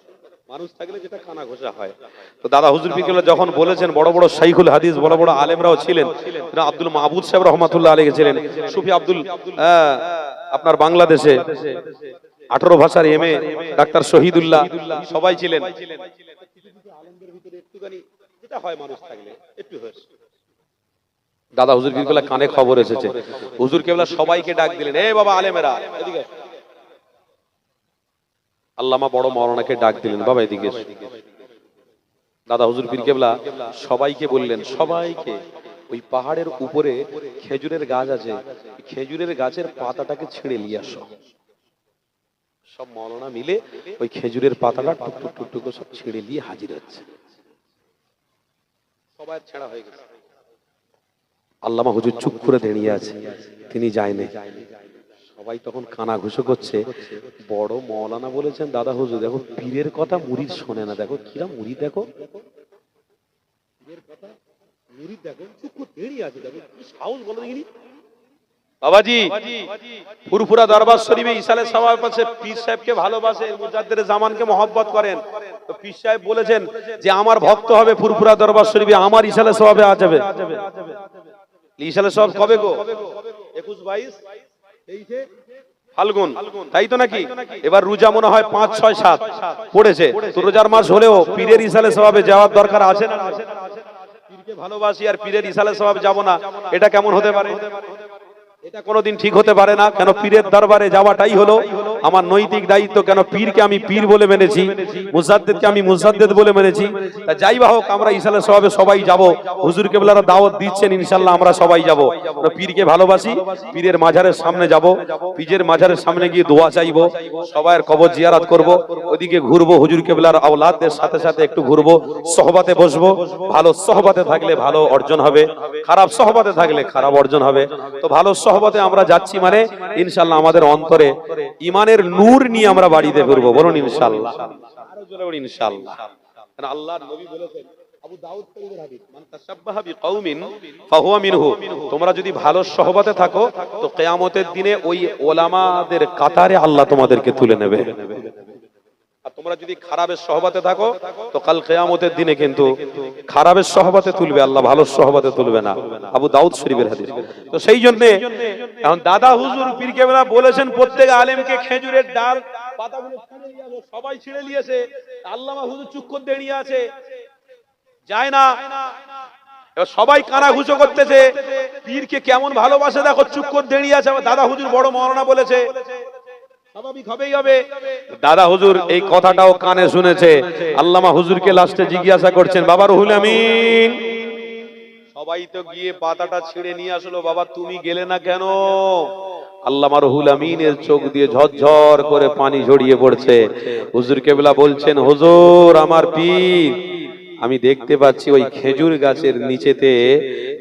মানুষ থাকলে যেটা কানা ঘোষা হয়। তো দাদা হুজুর পীর কেবলা যখন বলেছেন, বড় বড় শাইখুল হাদিস বড় বড় আলেমরাও ছিলেন, আব্দুল মাহবুব সাহেব রহমাতুল্লাহ আলাইহি ছিলেন, সুফি আব্দুল আপনার বাংলাদেশে 18 ভাষার এমএ ডাক্তার শহীদুল্লাহ সবাই ছিলেন। আলেমদের ভিতরে একটুখানি যেটা হয় মানুষ থাকলে একটু হয়েছে। দাদা হুজুর পীর কেবলা কানে খবর এসেছে, হুজুর কেবলা সবাইকে ডাক দিলেন, এ বাবা আলেমেরা এদিকে। আল্লামা বড় মাওলানাকে ডাক দিলেন, বাবা এদিকে। দাদা হুজুর পীর কেবলা সবাইকে বললেন, সবাইকে ওই পাহাড়ের উপরে খেজুরের গাছ আছে, খেজুরের গাছের পাতাটাকে ছিঁড়ে নিয়ে আসো। সব মাওলানা মিলে ওই খেজুরের পাতাটা টুকটুক টুকটুক সব ছিঁড়ে নিয়ে হাজির হচ্ছে। সবাই ছেঁড়া হয়ে গেছে। আল্লামা হুজুর চুপ করে দাঁড়িয়ে আছে, তিনি যায়নি। সবাই তখন কানা ঘুষো করছে, বড় মাওলানা বলেছেন দাদা হুজুর, দেখো পীরের কথা মুরিদ শোনে না, দেখো কিরা মুরিদ, দেখো পীরের কথা মুরিদ, দেখো চুপ করে দাঁড়িয়ে আছে, দেখো কি সাহস বলো দেখিনি। বাবাজি ফুরফুরা দরবার শরীফে ইসালে সাহেব পাশে পীর সাহেবকে ভালোবাসে, মুজাদ্দিদ জামানকে মহব্বত করেন। তো পীর সাহেব বলেছেন যে আমার ভক্ত হবে ফুরফুরা দরবার শরীফে, আমার ইসালে সাহেবে আ যাবে। ইসালে সাহেব কবে গো? 21, 22, 23 ফাল্গুন, তাই তো নাকি? এবার রোজা মনে হয় 5, 6, 7 পড়েছে। তো রোজার মাস হলেও পীরের ইসালে সাহেবে যাওয়ার দরকার আছে না? পীরকে ভালোবাসি আর পীরের ইসালে সাহেব যাব না, এটা কেমন হতে পারে? এটা কোনোদিন ঠিক হতে পারে না। কেন পীরের দরবারে যাওয়াটাই হলো আমার নৈতিক দায়িত্ব। কেন পীরকে আমি পীর বলে মেনেছি, মুজাদ্দিদকে আমি মুজাদ্দিদ বলে মেনেছি। তা যাই বা হোক, আমরা ইসালে সওয়াবে সবাই যাব। হুজুর কেবলারা দাওয়াত দিচ্ছেন, ইনশাআল্লাহ আমরা সবাই যাব। পীরকে ভালোবাসি, পীরের মাজারের সামনে যাব, পীরের মাজারের সামনে গিয়ে দোয়া চাইব, সবার কবর জিয়ারত করব, ওদিকে ঘুরবো, হুজুর কেবলার আওলাদদের সাথে সাথে একটু ঘুরবো, সহবতে বসবো। ভালো সহবতে থাকলে ভালো অর্জন হবে, খারাপ সহবতে থাকলে খারাপ অর্জন হবে। তো ভালো সহবতে আমরা যাচ্ছি মানে ইনশাআল্লাহ আমাদের অন্তরে ঈমানের নূর নিয়ে আমরা বাড়িতে ফিরবো। বলুন ইনশাআল্লাহ, আরো জোরে বলুন ইনশাআল্লাহ। কারণ আল্লাহর নবী বলেছেন, আবু দাউদ শরীফের হাদিস, মান তাশাব্বাহা বিকাউমিন ফাহুয়া মিনহু। তোমরা যদি ভালো সহবতে থাকো তো কিয়ামতের দিনে ওই ওলামাদের কাতারে আল্লাহ তোমাদেরকে তুলে নেবে। আর তোমরা যদি খারাপের সহবতে থাকো তো কাল কিয়ামতের দিনে কিন্তু খারাপের সহবতে তুলবে আল্লাহ, ভালো সহবতে তুলবে না। আবু দাউদ শরীফের হাদিস। তো সেই জন্য এখন দাদা হুজুর পীর কেবলা বলেছেন প্রত্যেক আলেমকে খেজুরের ডাল পাতাগুলো ছিঁড়ে নিয়ে আসো। সবাই ছিঁড়ে নিয়েছে, আল্লামা হুজুর চুপ করে দাঁড়িয়ে আছে, যায় না। এবার সবাই কানা ঘুষো করতেছে, পীরকে কেমন ভালোবাসে দেখো, চুপ করে দাঁড়িয়ে আছে। দাদা হুজুর বড় মাওলানা বলেছে, স্বাভাবিক হবেই হবে। দাদা হুজুর এই কথাটাও কানে শুনেছে। আল্লামা হুজুরকে লাস্টে জিজ্ঞাসা করছেন, বাবা রুহুল আমিন, সবাই তো গিয়ে পাতাটা ছিঁড়ে নিয়ে আসলো, বাবা তুমি গেলে না কেন? আল্লামা রুহুল আমিনের চোখ দিয়ে ঝরঝর করে পানি ঝরিয়ে পড়ছে। হুজুর কেবলা বলছেন, হুজুর আমার পীর, আমি দেখতে পাচ্ছি ওই খেজুর গাছের নিচেতে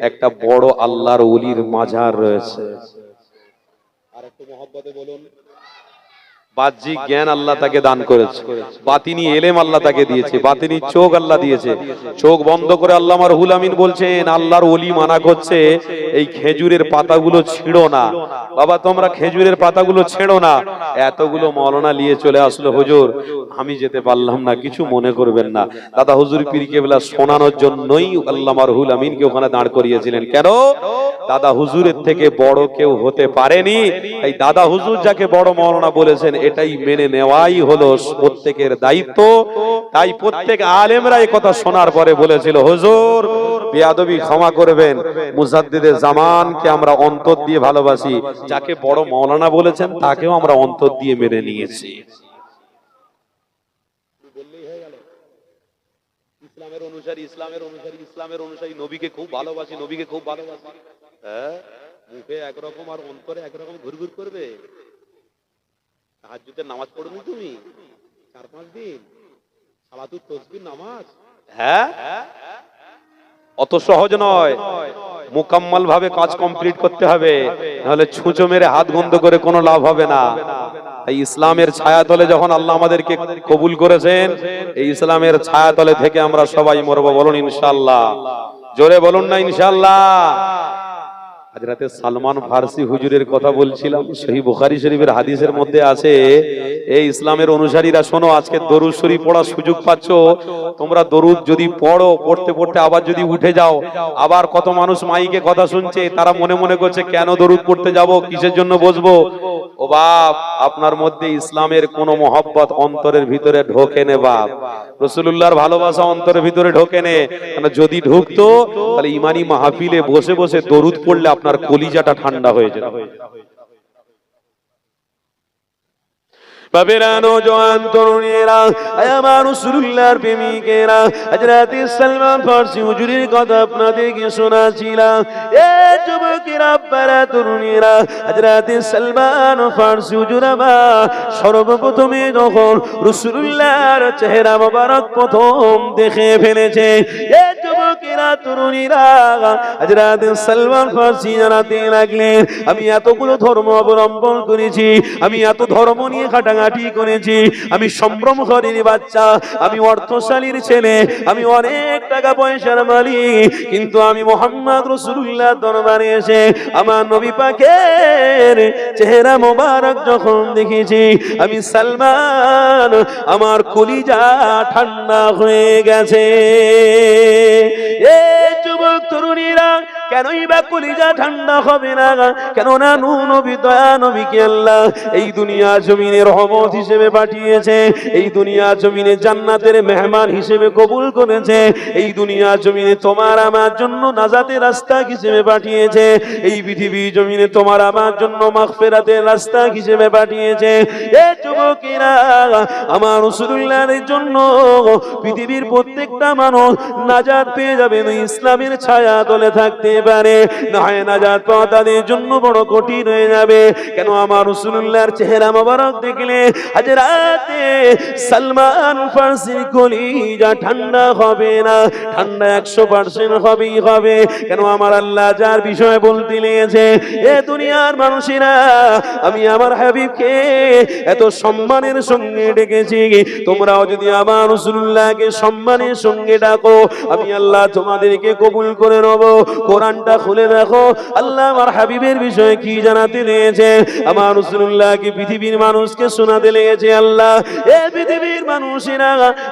একটা বড় আল্লাহর ওলির মাজার রয়েছে। আর একটু মহব্বতে বলুন, বাহ্যিক জ্ঞান আল্লাহ তাকে দান করেছে, বাতিনি এলেম আল্লাহ তাকে দিয়েছে, বাতিনি চোখ আল্লাহ দিয়েছে। চোখ বন্ধ করে আল্লামা রুহুল আমিন বলছেন, আল্লাহর ওলি মানা করছে এই খেজুরের পাতাগুলো ছিঁড়ো না। বাবা তোমরা খেজুরের পাতাগুলো ছেড়ো না। এতগুলো মাওলানা নিয়ে চলে আসলো হুজুর, আমি যেতে পারলাম না, কিছু মনে করবেন না। দাদা হুজুর পীর কেবলা শোনানোর জন্যই আল্লামা রুহুল আমিনকে ওখানে দাঁড় করিয়েছিলেন। কেন? দাদা হুজুরের থেকে বড় কেউ হতে পারেনি। এই দাদা হুজুর যাকে বড় মাওলানা বলেছেন এটাই মেনে নেওয়াই হলো প্রত্যেকের দায়িত্ব। তাই প্রত্যেক আলেমরা এই কথা শোনার পরে বলেছিল, হুজুর বেয়াদবি ক্ষমা করবেন, মুজাদ্দিদে জামানকে আমরা অন্তর দিয়ে ভালোবাসি, যাকে বড় মাওলানা বলেছেন তাকেও আমরা অন্তর দিয়ে মেনে নিয়েছি। ইসলামের অনুসারী নবীকে খুব ভালোবাসি, নবীকে খুব ভালোবাসি। হ্যাঁ, মুখে একরকম আর অন্তরে একরকম ঘুরঘুর করবে। তাহাজ্জুদের নামাজ পড়নি তুমি 4-5 দিন, সালাতুত তাসবিহ নামাজ, হ্যাঁ, অত সহজ নয়। মুকাম্মাল ভাবে কাজ কমপ্লিট করতে হবে, নাহলে ছুঁচো মেরে হাত বন্ধ করে কোনো লাভ হবে না। এই ইসলামের ছায়াতলে যখন আল্লাহ আমাদেরকে কবুল করেছেন, এই ইসলামের ছায়াতলে থেকে আমরা সবাই মরবো। বলুন ইনশাআল্লাহ, জোরে বলুন না ইনশাআল্লাহ। হযরতে সালমান ফারসি হুজুরের কথা বলছিলাম, সহিহ বুখারী শরীফের হাদিসের মধ্যে আছে, এই ইসলামের অনুসারীরা শোনো, আজকে দরুদ শরীফ পড়ার সুযোগ পাচ্ছ তোমরা। দরুদ যদি পড়ো, পড়তে পড়তে আবার যদি উঠে যাও, আবার কত মানুষ মাইকে কথা শুনছে, তারা মনে মনে করছে কেন দরুদ পড়তে যাব, কিসের জন্য বসবো। ও বাপ, আপনার মধ্যে ইসলামের কোন মহব্বত অন্তরের ভিতরে ঢোকে নে বাপ, রাসূলুল্লাহর ভালোবাসা অন্তরের ভিতরে ঢোকে নে। কারণ যদি ঢুকতো তাহলে ইমানি মাহফিলে বসে বসে দরুদ পড়লে আপনার কলিজাটা ঠান্ডা হয়ে যেত। বাবেরা, নওজোয়ান তরুণেরা, আমার রাসূলুল্লাহর প্রেমিকেরা, হযরত সালমান ফারসি হুজুরের কথা আপনাদেরকে শোনাচ্ছিলাম। এ যুবকেরা, বাবেরা, তরুণেরা, হযরত সালমান ফারসি হুজুর আমার সর্বপ্রথমে যখন রাসূলুল্লাহর চেহারা মোবারক প্রথম দেখে ফেলেছে, এ যুবকেরা, তরুণীরা, হযরত সালমান ফারসি জানাতে লাগলেন, আমি এতগুলো ধর্ম অবলম্বন করেছি, আমি এত ধর্ম নিয়ে খাটাখাটি করেছি, আমি সম্ভ্রমহরীর বাচ্চা, আমি অর্থশালীর ছেলে, আমি অনেক টাকা পয়সার মালিক, কিন্তু আমি মুহাম্মদ রাসূলুল্লাহ দরবারে এসে আমার নবী পাকের চেহারা মোবারক যখন দেখেছি, আমি সালমান, আমার কলিজা ঠান্ডা হয়ে গেছে। এ যুবক তরুণীরা, কেনই বা কলিজা ঠান্ডা হবে না? কেননা নূহ নবী, দয়া নবীকে আল্লাহ এই দুনিয়া জমিনে রহমত হিসেবে পাঠিয়েছে, এই দুনিয়া জমিনে জান্নাতের মেহমান হিসেবে কবুল করেছে, এই দুনিয়া জমিনে তোমার আমার জন্য নাজাতের রাস্তা হিসেবে পাঠিয়েছে, এই পৃথিবী জমিনে তোমার আমার জন্য মাগফিরাতের রাস্তা হিসেবে পাঠিয়েছে। এ যুবকেরা, আমার রাসূলুল্লাহর জন্য পৃথিবীর প্রত্যেকটা মানুষ নাজাত পেয়ে যাবে, ইসলামের ছায়া তলে থাকতে পারে, না হয় নাজাত পাওয়া তাদের জন্য বড় কঠিন হয়ে যাবে। কেন আমার রাসূলুল্লাহর চেহারা মোবারক দেখলে হযরত সালমান ফারসির কলিজা ঠান্ডা হবে না? ঠান্ডা 100% হবেই হবে। কেন আমার আল্লাহ যার বিষয়ে বলতে লেগেছে, এ দুনিয়ার মানুষেরা, আমি আমার হাবিবকে এত সম্মানের সঙ্গে ডেকেছি, তোমরাও যদি আমার রাসূলুল্লাহকে সম্মানের সঙ্গে ডাকো, আমি আল্লাহ তোমাদেরকে কবুল করে নেব। কোরআনটা খুলে দেখো, আল্লাহ আমার হাবিবের বিষয়ে কি জানাতে লেগেছে। আমার রাসূলুল্লাহকে পৃথিবীর মানুষকে শোনাতে লেগেছে আল্লাহ, এ পৃথিবীর মানুষেরা,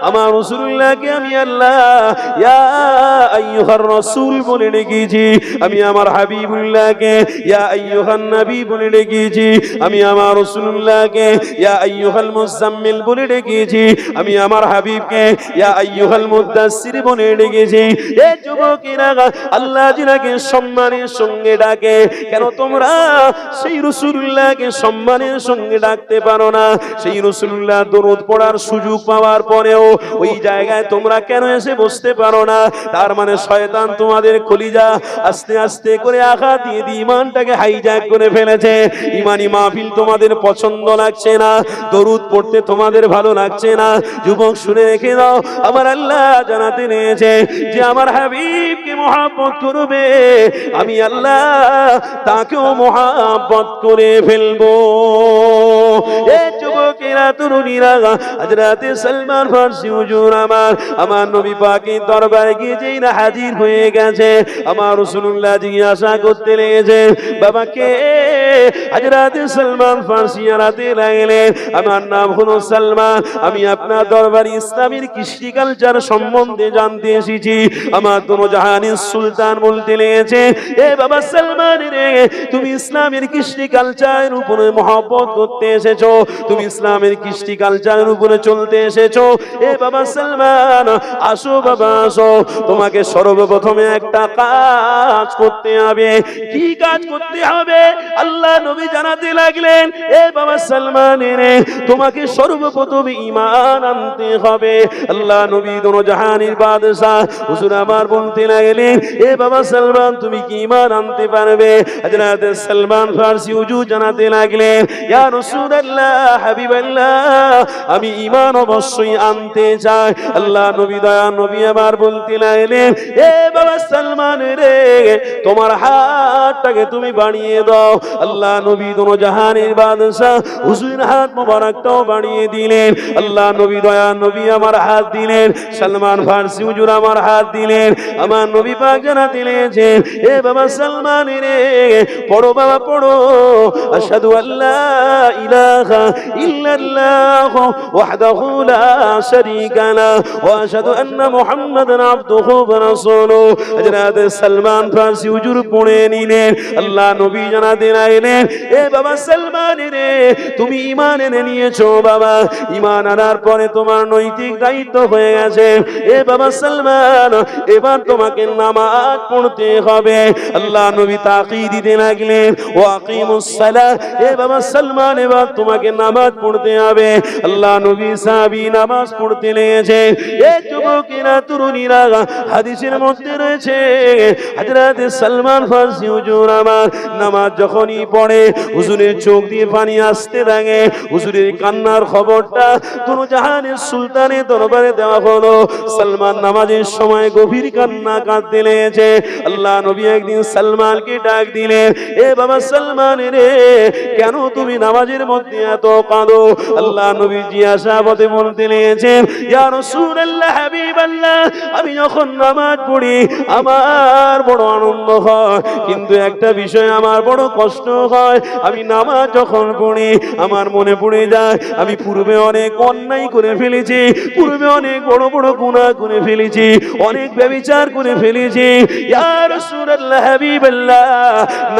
আমার রাসূলুল্লাহকে আমি আল্লাহ ইয়া আইয়ুহার রাসূল বলে ডেকেছি, আমি আমার হাবিবুল্লাহকে ইয়া আইয়ুহান নবী বলে ডেকেছি, আমি আমার রাসূলুল্লাহকে ইয়া আইয়ুহাল মুজাম্মিল বলে ডেকেছি, আমি আমার হাবিবকে ইয়া আইয়ুহাল মুদাসসির বলে ডেকেছি। এ যুবকেরা, আল্লাহ যিনাকে সম্মানের সঙ্গে ডাকে, কেন তোমরা সেই রাসূলুল্লাহকে সম্মানের সঙ্গে ডাকতে পারো না? সেই রাসূলুল্লাহ দরুদ পড়ার সুযোগ পাওয়ার পরেও ওই জায়গায় তোমরা কেন এসে বসতে পারো না? তার মানে শয়তান তোমাদের কলিজা আস্তে আস্তে করে আঘাত দিয়ে ঈমানটাকে হাইজ্যাক করে ফেলেছে। ঈমানি মাহফিল তোমাদের পছন্দ লাগছে না, দরুদ পড়তে তোমাদের ভালো লাগছে না। যুবক শুনে রেখে দাও, আমার আল্লাহ জানাতে নিয়েছে যে আমার হাবিবকে মহব্বত করবে, আমি আল্লাহ তাকেও মহব্বত করে ফেলবো। এ যুবকেরা, তরুণীরা, হযরত সালমান ফারসি হুজুর আমার নবী পাকের দরবারে গিয়ে যেই না হাজির হয়ে গেছে, আমার রাসূলুল্লাহ জিজ্ঞাসা করতে লেগেছে, বাবা কে? হযরত সালমান ফারসি জানাতে লাগলেন, আমার নাম হলো সালমান, আমি আপনার দরবারে ইসলামের কৃষ্টি কালচার সম্বন্ধে জানতে এসেছি। আমার দোনো জাহানের সুলতান বলতে লেগেছে, এ বাবা সালমান রে, তুমি ইসলামের কৃষ্টি কালচারের উপরে মহব্বত করতে এসেছো, তুমি ইসলামের কৃষ্টি কালচারের উপরে চলতে চলতে এসেছো। এ বাবা সালমান, আসো বাবা আসো, তোমাকে সর্বপ্রথমে একটা কাজ করতে হবে। কি কাজ করতে হবে? আল্লাহ নবী জানাতে লাগলেন, এ বাবা সালমান রে, তোমাকে সর্বপ্রথম ঈমান আনতে হবে। আল্লাহ নবী দোনো জাহানের বাদশা হুজুর আমার বলতে লাগলেন, এ বাবা সালমান তুমি কি ঈমান আনতে পারবে? হযরত সালমান ফারসি হুজুর জানাতে লাগলেন, ইয়া রাসূলুল্লাহ, হাবিবাল্লাহ, আমি ঈমান অবশ্যই আনতে চাই। আল্লাহ নবী দয়া নবী আমার বলতে লাগলেন, এ বাবা সালমান রে, তোমার হাতটাকে তুমি বাড়িয়ে দাও। আল্লাহ নবী দোনো জাহানের বাদশা হুজুরের হাত মোবারকটাও বাড়িয়ে দিলেন। আল্লাহ নবী দয়া নবী আমার হাত দিলেন, সালমান ফারসি হুজুর আমার হাত দিলেন। আমার নবী পাক জানাতে লেগেছেন, এ বাবা সালমান রে, পড়ো বাবা পড়ো, আশহাদু আল্লা ইলাহা ইল্লাল্লাহ ওয়াহদাহু লা শারীকা লা ওয়া আশহাদু আন্না মুহাম্মাদান আবদুহু ওয়া রাসূলুহু। হযরত সালমান ফারসি হুজুর পড়ে নিলেন। আল্লাহ নবী জানাতে লাগলেন, এ বাবা সালমান রে, তুমি ঈমান এনে নিয়েছো বাবা, ঈমান আনার পরে তোমার নৈতিক দায়িত্ব হয়ে গেছে। এ বাবা সালমান, এবার তোমাকে নামাজ পড়তে হবে। আল্লাহ নবী তাকিদ দিতে লাগলেন, ওয়া আকিমুস সালাহ, এ বাবা সালমান, এবার তোমাকে নামাজ পড়তে হবে। আল্লাহ নবী সাহাবী নামাজ পড়তে লেগেছে। এ যুবকেরা তরুণীরা, হাদিসের মধ্যে রয়েছে হযরত সালমান ফারসি হুজুর আমার নামাজ যখনই পড়ে, হুজুরের চোখ দিয়ে পানি আসতে থাকে। হুজুরের কান্নার খবরটা দুনো জাহানের সুলতানের দরবারে দেওয়া হলো। সালমান নামাজের সময় গভীর কান্না কাঁদতে লেগেছে। আল্লাহ নবী একদিন সালমানকে ডাক দিলেন, এ বাবা সালমান রে, কেন তুমি নামাজের মধ্যে এত কাঁদো? আল্লাহ নবী জিজ্ঞাসাবাদে বলতে লেগেছেন, ইয়া রাসূলুল্লাহ, হাবিবাল্লাহ, আমি যখন নামাজ পড়ি আমার বড় আনন্দ হয়, কিন্তু একটা বিষয় আমার বড় কষ্ট হয়। আমি নামাজ যখন পড়ি আমার মনে পড়ে যায় আমি পূর্বে অনেক অন্যায় করে ফেলেছি, পূর্বে অনেক বড় বড় গুনাহ করে ফেলেছি, অনেক ব্যভিচার করে ফেলেছি। ইয়া রাসূলুল্লাহ, হাবিবাল্লাহ,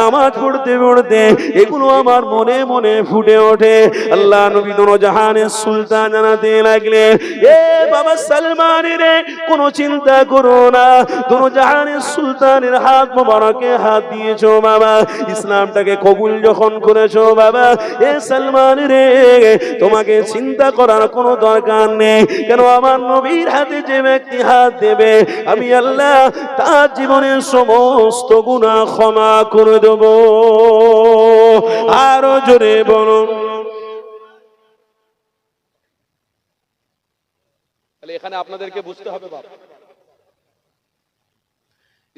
নামাজ পড়তে পড়তে এগুলো আমার মনে মনে ফুটে ওঠে। আল্লাহ নবী দোনো জাহানের সুলতান জানাতে লাগলেন, এ বাবা সালমান রে, কোনো চিন্তা করো না, দোনো জাহানের সুলতানের হাত মোবারকে হাত দিয়েছো বাবা, ইসলামটাকে কবুল যখন করেছো বাবা, এ সালমান রে, তোমাকে চিন্তা করার কোনো দরকার নেই। কেন আমার নবীর হাতে যে ব্যক্তি হাত দেবে, আমি আল্লাহ তার জীবনের সমস্ত গুনাহ ক্ষমা করে দেব। আরো জোরে বলুন। তাহলে এখানে আপনাদেরকে বুঝতে হবে বাবা,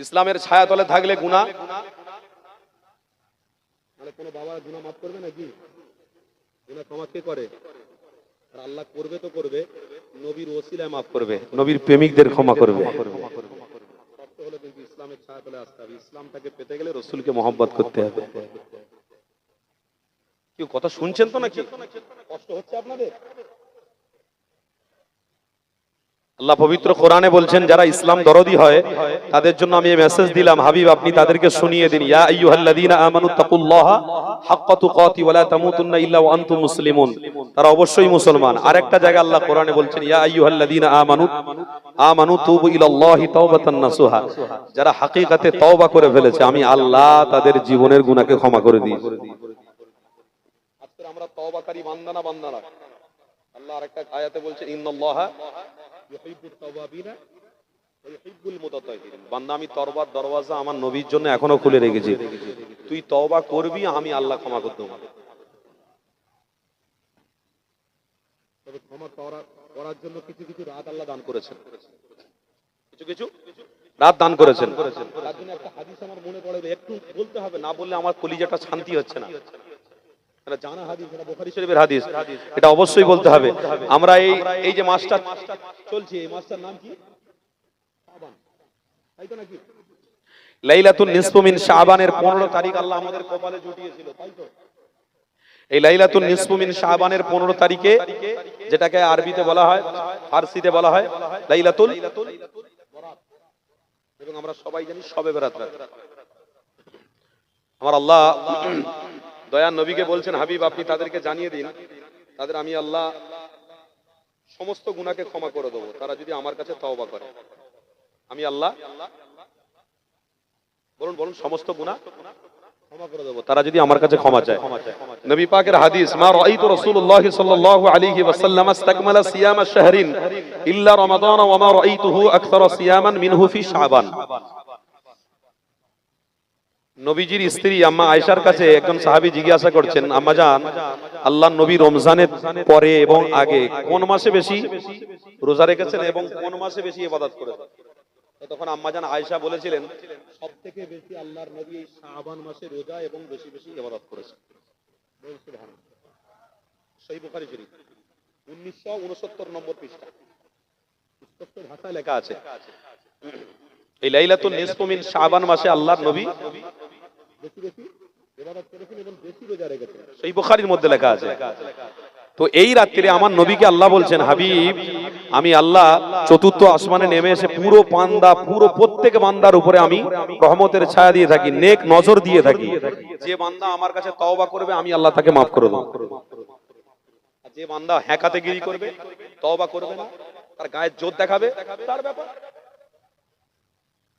ইসলামের ছায়া তলে থাকলে গুনাহ, মানে কোনো বাবা গুনাহ মাফ করবে নাকি? গুনাহ ক্ষমা কে করে? আর আল্লাহ করবে তো করবে, নবীর ওসিলায় মাফ করবে, নবীর প্রেমিকদের ক্ষমা করবে। শর্ত হলো কিন্তু ইসলামের ছায়া তলে আসতে হবে। ইসলামটাকে পেতে গেলে রাসূলকে মহব্বত করতে হবে। কেউ কথা শুনছেন তো নাকি? কষ্ট হচ্ছে আপনাদের? আল্লাহ পবিত্র কোরআনে বলছেন, যারা ইসলাম দরদি হয় তাদের জন্য আমি এই মেসেজ দিলাম, হাবিব আপনি তাদেরকে শুনিয়ে দিন, ইয়া আইয়ুহাল্লাযীনা আমানুত্তাকুল্লাহা হাক্কা তুকাতি ওয়া লা তামুতুন্না ইল্লা ওয়া আনতুম মুসলিমুন, তারা অবশ্যই মুসলমান। আরেকটা জায়গায় আল্লাহ কোরআনে বলছেন, ইয়া আইয়ুহাল্লাযীনা আমানু তুবু ইলাল্লাহি তাওবাতান নাসুহা, যারা হাকিকাতে তওবা করে ফেলেছে আমি আল্লাহ তাদের জীবনের গুনাহকে ক্ষমা করে দিয়েছি। আজকে আমরা তওবাকারী বান্দা না বান্দা না? আল্লাহ আরেকটা আয়াতে বলছে, ইন্নাল্লাহা ইউহিব্বুত তাওয়াবিনা ওয়া ইউহিব্বুল মুতাতাহহিরিন, বান্দা আমি তওবার দরওয়াজা আমার নবীর জন্য এখনো খুলে রেখেছি, তুই তওবা করবি আমি আল্লাহ ক্ষমা করে দেব। তবে ক্ষমা করার জন্য কিছু কিছু রাত আল্লাহ দান করেছেন, কিছু কিছু রাত দান করেছেন। তার জন্য একটা হাদিস আমার মনে পড়ে, একটু বলতে হবে, না বললে আমার কলিজাটা শান্তি হচ্ছে না। এটা জানা হাদিস, এটা বুখারী শরীফের হাদিস, এটা অবশ্যই বলতে হবে। আমরা এই যে মাসটা চলছে, এই মাসটার নাম কি? শাবান, তাই তো নাকি? লাইলাতুন নিসফু মিন শাবানের 15 তারিখ আল্লাহ আমাদের কপালে জুটিয়েছিল, তাই তো? এই লাইলাতুন নিসফু মিন শাবানের 15 তারিখে, যেটাকে আরবিতে বলা হয়, ফারসিতে বলা হয় লাইলাতুল বরাত, এবং আমরা সবাই জানি শবে বরাত। আমার আল্লাহ দয়ার নবীকে বলছেন, হাবিব আপনি তাদেরকে জানিয়ে দিন, তাদের আমি আল্লাহ সমস্ত গুনাহকে ক্ষমা করে দেবো তারা যদি আমার কাছে তওবা করে। আমি আল্লাহ, বলুন বলুন, সমস্ত গুনাহ ক্ষমা করে দেবো তারা যদি আমার কাছে ক্ষমা চায়। নবী পাকের হাদিস, মা রাআইতু রাসূলুল্লাহ সাল্লাল্লাহু আলাইহি ওয়াসাল্লাম ইসতাকমালা সিয়ামা শাহরিন ইল্লা রমাদান ওয়া মা রাআইতুহু আকসারা সিয়ামান মিনহু ফি শাবান। নবীজির স্ত্রী আম্মা আয়েশার কাছে একজন সাহাবী জিজ্ঞাসা করছেন, আম্মা জান, আল্লাহর নবী রমজানের পরে এবং আগে কোন মাসে বেশি রোজা রেখেছেন এবং কোন মাসে বেশি ইবাদত করেছেন? তখন আম্মা জান আয়েশা বলেছিলেন, সবথেকে বেশি আল্লাহর নবী এই শাবান মাসে রোজা এবং বেশি বেশি ইবাদত করেছেন। সুবহানাল্লাহ। সহিহ বুখারী শরীফ 1969 নম্বর পৃষ্ঠা, স্পষ্ট ভাষায় লেখা আছে, এই লাইলাতুন নিসফু মিন শাবান মাসে আল্লাহর নবী বেশি বেশি ইবাদত করেছেন এবং বেশি রোজা রেখেছেন। সহিহ বুখারীর মধ্যে লেখা আছে। তো এই রাত্রিরে আমার নবীকে আল্লাহ বলছেন, হাবিব, আমি আল্লাহ চতুর্থ আসমানে নেমে এসে পুরো প্রত্যেক বান্দার উপরে আমি রহমতের ছায়া দিয়ে থাকি, নেক নজর দিয়ে থাকি। যে বান্দা আমার কাছে তওবা করবে আমি আল্লাহ তাকে মাফ করে দেব। আর যে বান্দা হ্যাকাতেগিরি করবে, তওবা করবে না, তার গায়ের জোর দেখাবে, তার ব্যাপার।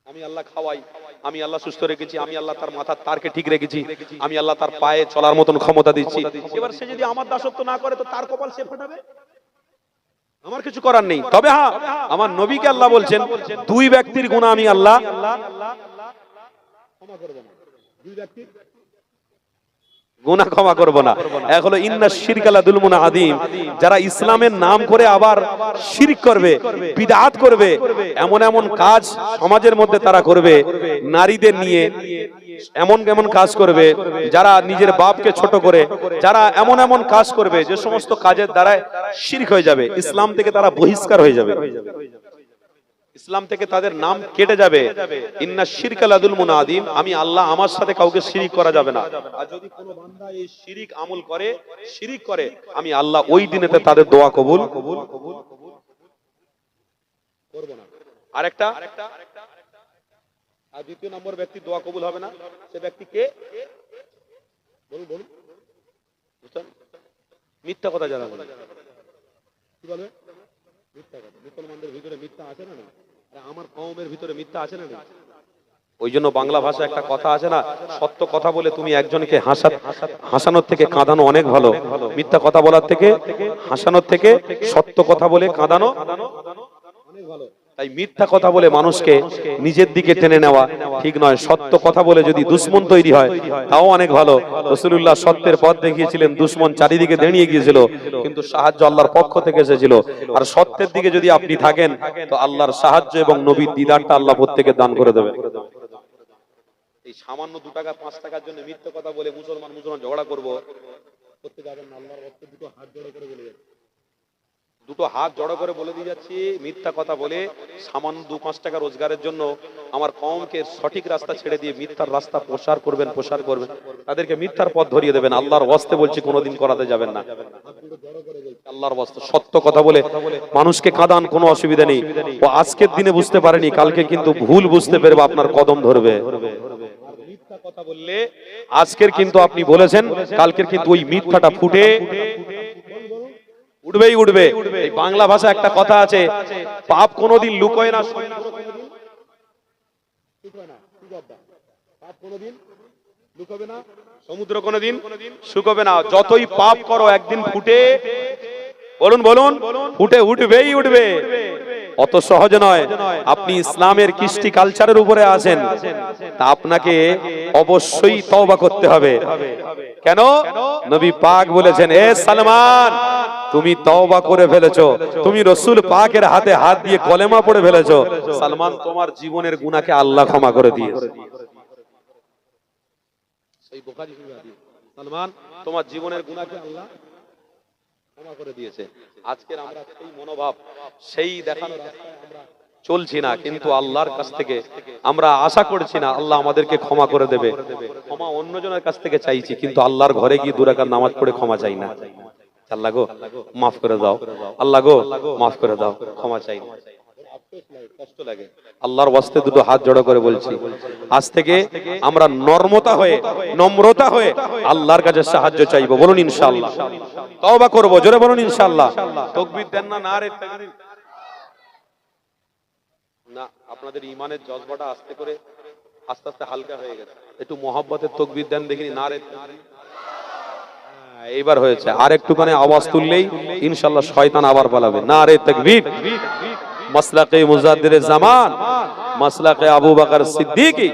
আমি আল্লাহ খাওয়াই, আমি আল্লাহ সুস্থ রেখেছি, আমি আল্লাহ তার মাথার তারকে ঠিক রেখেছি, আমি আল্লাহ তার পায়ে চলার মতন ক্ষমতা দিচ্ছি। এবার সে যদি আমার দাসত্ব না করে তো তার কপাল সে ফাটাবে, আমার কিছু করার নেই। তবে হ্যাঁ, আমার নবীকে আল্লাহ বলছেন, দুই ব্যক্তির গুনাহ আমি আল্লাহ ক্ষমা করব না। দুই ব্যক্তির গুনাহ ক্ষমা করব না। এক হলো ইন্নাশ শিরকা লাযুলমুন আযীম, যারা ইসলামের নাম করে আবার শিরক করবে, বিদআত করবে, এমন এমন কাজ সমাজের মধ্যে তারা করবে, নারীদের নিয়ে এমন এমন কাজ করবে, যারা নিজের বাপকে ছোট করে, যারা এমন এমন কাজ করবে যে সমস্ত কাজের দ্বারা শিরক হয়ে যাবে, ইসলাম থেকে তারা বহিষ্কার হয়ে যাবে, ইসলাম থেকে তাদের নাম কেটে যাবে। ইন্নাশ শিরকা লাযুলমুন আযীম, আমি আল্লাহ, আমার সাথে কাউকে শিরিক করা যাবে না। আর যদি কোনো বান্দা এই শিরিক আমল করে, শিরিক করে, আমি আল্লাহ ওই দিনেতে তাদের দোয়া কবুল করব না। আরেকটা, আর দ্বিতীয় নম্বর ব্যক্তি দোয়া কবুল হবে না, সে ব্যক্তি কে? বলুন বলুন, বুঝছেন? মিথ্যা কথা যারা বলে, কি বলবে? মিথ্যা কথা। মুসলমানদের ভিতরে মিথ্যা আছে না? আমার কওমের ভিতরে মিথ্যা আছে না? ওই জন্য বাংলা ভাষায় একটা কথা আছে না, সত্য কথা বলে তুমি একজনকে হাসানোর থেকে কাঁদানো অনেক ভালো। মিথ্যা কথা বলার থেকে, হাসানোর থেকে সত্য কথা বলে কাঁদানো অনেক ভালো। তাই মিথ্যা কথা বলে মানুষকে নিজের দিকে টেনে নেওয়া ঠিক নয়। সত্য কথা বলে যদি দুশমন তৈরি হয় তাও অনেক ভালো। রাসূলুল্লাহ সত্যের পথ দেখিয়েছিলেন, দুশমন চারিদিকে দাঁড়িয়ে গিয়েছিল, কিন্তু সাহায্য আল্লাহর পক্ষ থেকে এসেছিল। আর সত্যের দিকে যদি আপনি থাকেন তো আল্লাহর সাহায্য এবং নবীর দিদারটা আল্লাহ প্রত্যেকে দান করে দেবে। এই সামান্য 2 টাকা 5 টাকার জন্য মিথ্যা কথা বলে মুসলমান ঝগড়া করবো করতে যাবেন না। আল্লাহর রাস্তায় দুটো হাত জড়ো করে বলে যাচ্ছে, দুটো হাত জড়ো করে বলে দিয়ে যাচ্ছি, মিথ্যা কথা বলে সামান্য 2-5 টাকা রোজগারের জন্য আমার কওমকে সঠিক রাস্তা ছেড়ে দিয়ে মিথ্যার রাস্তা প্রসার করবেন, তাদেরকে মিথ্যার পথ ধরিয়ে দেবেন। আল্লাহর ওয়াস্তে বলছি, কোনোদিন করাতে যাবেন না। আল্লাহর ওয়াস্তে সত্য কথা বলে মানুষকে কাঁদান, কোনো অসুবিধা নেই। ও আজকের দিনে বুঝতে পারেনি, কালকে কিন্তু ভুল বুঝতে পারবে, আপনার কদম ধরবে। মিথ্যা কথা বললে আজকের কিন্তু আপনি বলেছেন, কালকের কিন্তু ওই মিথ্যাটা ফুটে উঠবেই উঠবে। এই বাংলা ভাষা একটা কথা আছে, পাপ কোনোদিন লুকোয় না, পাপ কোনোদিন লুকোবে না, সমুদ্র কোনোদিন শুকোবে না। যতই পাপ করো একদিন ফুটে, বলুন বলুন, ফুটে উঠবেই উঠবে। অত সহজ নয়। আপনি ইসলামের কৃষ্টি কালচারের উপরে আছেন, তা আপনাকে অবশ্যই তওবা করতে হবে। কেন? নবী পাক বলেছেন, এ সালমান, তুমি তওবা করে ফেলেছো, তুমি রাসূল পাকের হাতে হাত দিয়ে কলেমা পড়ে ফেলেছো। সালমান, তোমার জীবনের গুনাহকে আল্লাহ ক্ষমা করে দিয়েছে। সেই বুখারী শরীফের হাদিস, সালমান, তোমার জীবনের গুনাহকে আল্লাহ ক্ষমা করে দিয়েছে। আজকের আমরা সেই মনোভাব, সেই দেখানোর রাস্তায় আমরা চলছি না, কিন্তু আল্লাহর কাছ থেকে আমরা আশা করছি না আল্লাহ আমাদেরকে ক্ষমা করে দেবে। ক্ষমা অন্যজনের কাছ থেকে চাইছি, কিন্তু আল্লাহর ঘরে গিয়ে 2 রাকাত নামাজ পড়ে ক্ষমা চাই না। আল্লাহ গো মাফ করে দাও, আল্লাহ গো মাফ করে দাও, ক্ষমা চাই না। কষ্ট লাগে। আল্লাহর ওয়াস্তে দুটো হাত জড়ো করে বলছি, আজ থেকে আমরা নম্রতা হয়ে আল্লাহর কাছে সাহায্য চাইবো। বলুন ইনশাআল্লাহ। তওবা করব, জোরে বলুন ইনশাআল্লাহ। তাকবীর দেন না, নারে তাকবীর না। আপনাদের ঈমানের জজবাটা আস্তে করে আস্তে আস্তে হালকা হয়ে গেছে। একটু মহব্বতের তাকবীর দেন দেখিনি, নারে তাকবীর। এইবার হয়েছে। আর একটুখানি আওয়াজ তুললেই ইনশাআল্লাহ শয়তান আবার পালাবে। নারে তাকবীর। মাসলাকে মুজাদ্দিরে জামান, মাসলাকে আবু বকর সিদ্দিকী,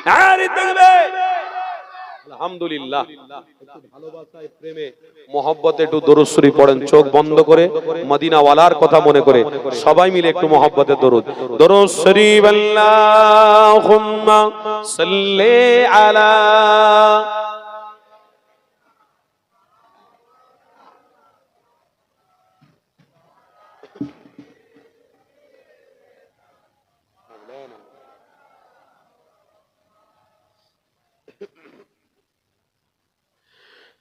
নারে তাকবীর। আলহামদুলিল্লাহ। একটু ভালোবাসায়, প্রেমে, মহব্বতে একটু দরুদ শরীফ পড়েন, চোখ বন্ধ করে, মদিনা ওয়ালার কথা মনে করে সবাই মিলে একটু মহব্বতে দরুদ শরীফ। আল্লাহুম্মা সাল্লি আলা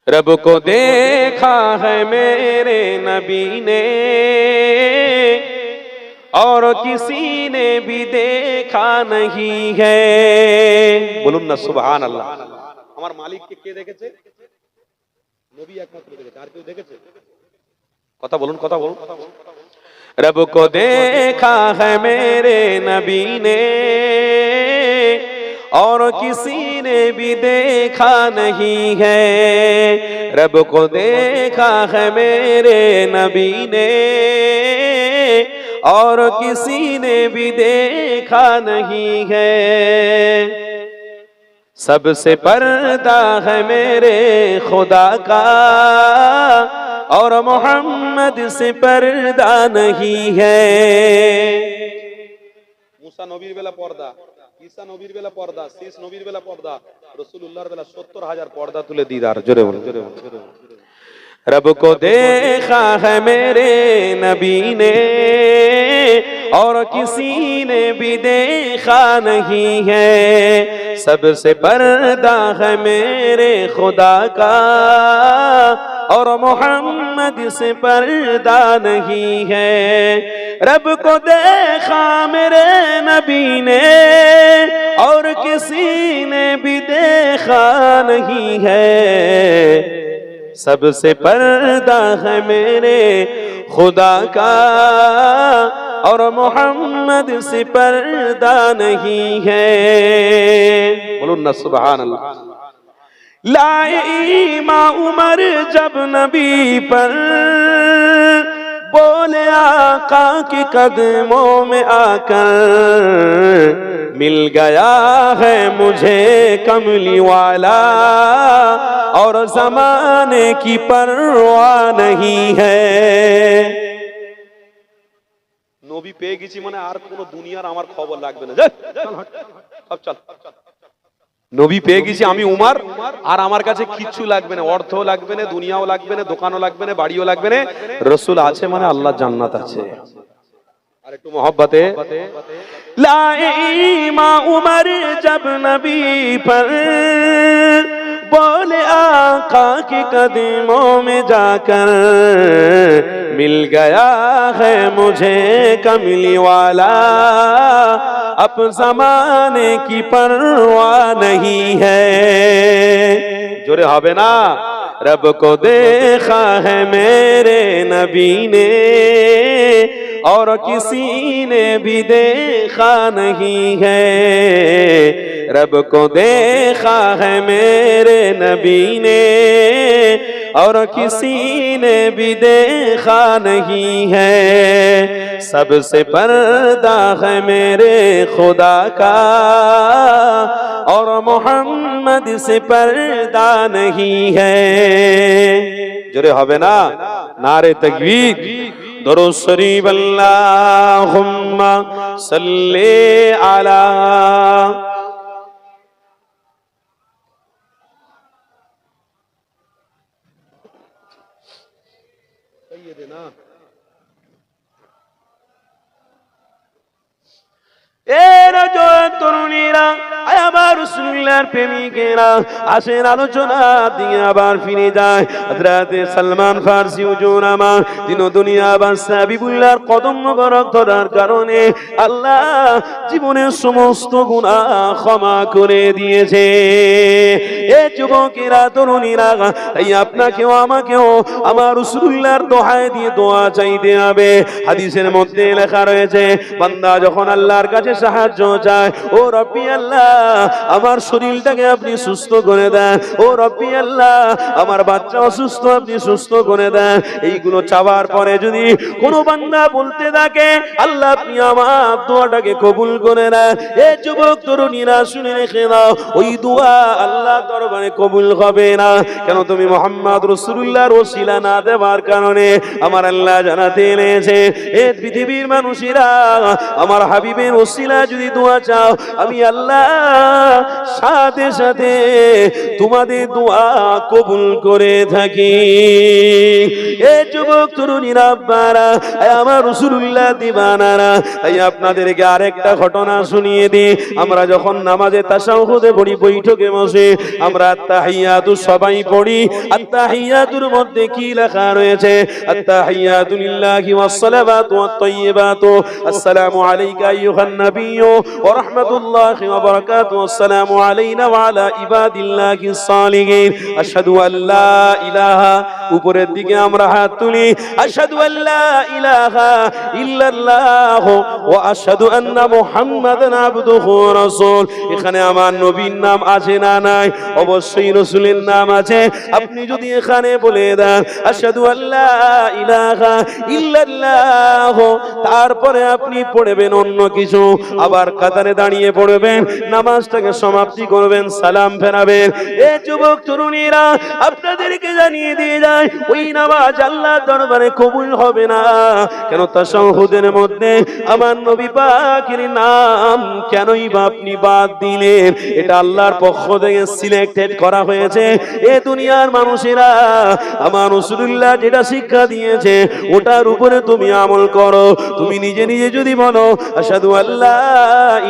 रब को देखा है मेरे नबी ने और किसी ने भी देखा नहीं है। বলুন না সুবহান আল্লাহ। আমার মালিককে কে দেখেছে? নবী একমাত্র দেখেছে, আর কেউ দেখেছে? কথা বলুন, কথা বলুন। रब को देखा है मेरे नबी ने और किसी ने भी देखा नहीं है। रब को देखा है मेरे नबी ने और किसी ने भी देखा नहीं है। सबसे पर्दा है मेरे खुदा का और मोहम्मद से पर्दा नहीं है। मूसा नबीर बेला पर्दा, ঈসা নবীর বেলা পর্দা, শেষ নবীর বেলা পর্দা, রাসূলুল্লাহর বেলা 70,000 পর্দা তুলে দিদার। জোরে বলুন। रब को देखा है मेरे नबी ने और किसी ने भी देखा नहीं है। सबसे पर्दा है मेरे खुदा का और मोहम्मद से पर्दा नहीं है। रब को देखा मेरे नबी ने और किसी ने भी देखा नहीं है। सबसे पर्दा है मेरे खुदा का और मोहम्मद से पर्दा नहीं है। बोलूं ना सुभान अल्लाह। लाए ईमान उमर जब नबी पर बोले आका के कदमों में आकर मिल गया है मुझे कमली वाला और जमाने की परवाह नहीं है। নবী পেয়ে গেছি মানে আর কোন দুনিয়ার আমার খবর লাগবে না। চল নবী পেয়ে গেছি আমি উমর, আর আমার কাছে কিচ্ছু লাগবে না, অর্থ লাগবে না, দুনিয়াও লাগবে না, দোকানও লাগবে না, বাড়িও লাগবে না। রাসূল আছে মানে আল্লাহ জান্নাত আছে। আর একটু মহব্বতে লায়ে ঈমান উমর जब नबी पर बोले आका के कदमों में जाकर मिल गया है मुझे कमली वाला अब जमाने की परवाह नहीं है। जोरे হবে না। रब को देखा है मेरे नबी ने और किसी ने भी देखा नहीं है। रब को देखा है मेरे नबी ने और किसी ने भी देखा नहीं है। सबसे पर्दा है मेरे खुदा का और मोहम्मद से पर्दा नहीं है। जोरे হবে না। नारे तकबीर। दरूद शरीफ। अल्लाहुम्मा सल्ली अला सय्यिदना। এরা জয় তরুণীরা, আমার রাসূলুল্লাহর প্রেমিকেরা আসেন আলোচনা দিয়ে আবার ফিরে যায়। হযরতে সালমান ফারসি হুজুর আমার দিন দুনিয়া বাদশা হাবিবুল্লাহর কদম মোবারক ধরার কারণে আল্লাহ জীবনের সমস্ত গুনাহ ক্ষমা করে দিয়েছে। এ যুবকেরা, তরুণীরা, তাই আপনাকেও আমাকেও আমার রাসূলুল্লাহর দোহাই দিয়ে দোয়া চাইতে হবে। হাদিসের মধ্যে লেখা রয়েছে, বান্দা যখন আল্লাহর কাছে সাহায্য চায়, ও রব্বি আল্লাহ আমার শরীরটাকে আপনি সুস্থ করে দেন, ও রব্বি আল্লাহ আমার বাচ্চা অসুস্থ আপনি সুস্থ করে দেন, এইগুলো চাওয়ার পরে যদি কোনো বান্দা বলতে থাকে আল্লাহ আপনি আমার দোয়াটাকে কবুল করে নেন, এ যুবক তরুণীরা শুনে রেখে দাও, ওই দোয়া আল্লাহ দরবারে কবুল হবে না। কেন? তুমি মুহাম্মদ রাসূলুল্লাহর ওসিলা না দেওয়ার কারণে আমার আল্লাহ জানাতে এনেছে, এ পৃথিবীর মানুষেরা আমার হাবিবের ওসিলা যদি দোয়া চাও, আমি আল্লাহ সাথে সাথে তোমাদের দোয়া কবুল করে থাকি। এ যুবক তরুণীরা, আব্বারা, আমার রাসূলুল্লাহ দিবানারা, তাই আপনাদেরকে আরেকটা ঘটনা শুনিয়ে দিই। আমরা যখন নামাজে তাশাহুদে পড়ি, বৈঠকে বসে আমরা আত্তাহিয়াতু সবাই পড়ি। আত্তাহিয়াতুর মধ্যে কি লেখা রয়েছে? আত্তাহিয়াতু লিল্লাহি ওয়াস সালাওয়াতু ওয়াত তাইয়্যিবাতু, আসসালামু আলাইকা আইয়ুহান নাবিয়্যু ওয়া রাহমাতুল্লাহি ওয়া বারাকাতুহু, আসসালামু আলাইনা ওয়া আলা ইবাদিল্লাহিস সালিহিন, আশহাদু আল্লা ইলাহা, উপরের দিকে আমরা হাত তুলি, আশহাদু আল্লা ইলাহা ইল্লাল্লাহ ওয়া আশহাদু আন্না মুহাম্মাদান আবদুহু ওয়া রাসূল। এখানে আমার নবীর নাম আছে না নাই? অবশ্যই রাসূলের নাম আছে। আপনি যদি এখানে বলে দেন আশহাদু আল্লা ইলাহা ইল্লাল্লাহ, তারপরে আপনি পড়বেন অন্য কিছু, আবার কাতারে দাঁড়িয়ে পড়বেন, নামাজটাকে সমাপ্তি করবেন, সালাম ফেরাবেন। এ যুবক তরুণীরা, আপনাদেরকে জানিয়ে দিয়ে যায় ওই নামাজ আল্লাহর দরবারে কবুল হবে না। কেন? তাশাহুদের মধ্যে আমার নবী পাকের নাম কেনই বা আপনি বাদ দিলেন? এটা আল্লাহর পক্ষ থেকে সিলেক্টেড করা হয়েছে। এ দুনিয়ার মানুষেরা আমার রাসূলুল্লাহ যেটা শিক্ষা দিয়েছে ওটার উপরে তুমি আমল করো। তুমি নিজে নিজে যদি বলো আশহাদু আল্লা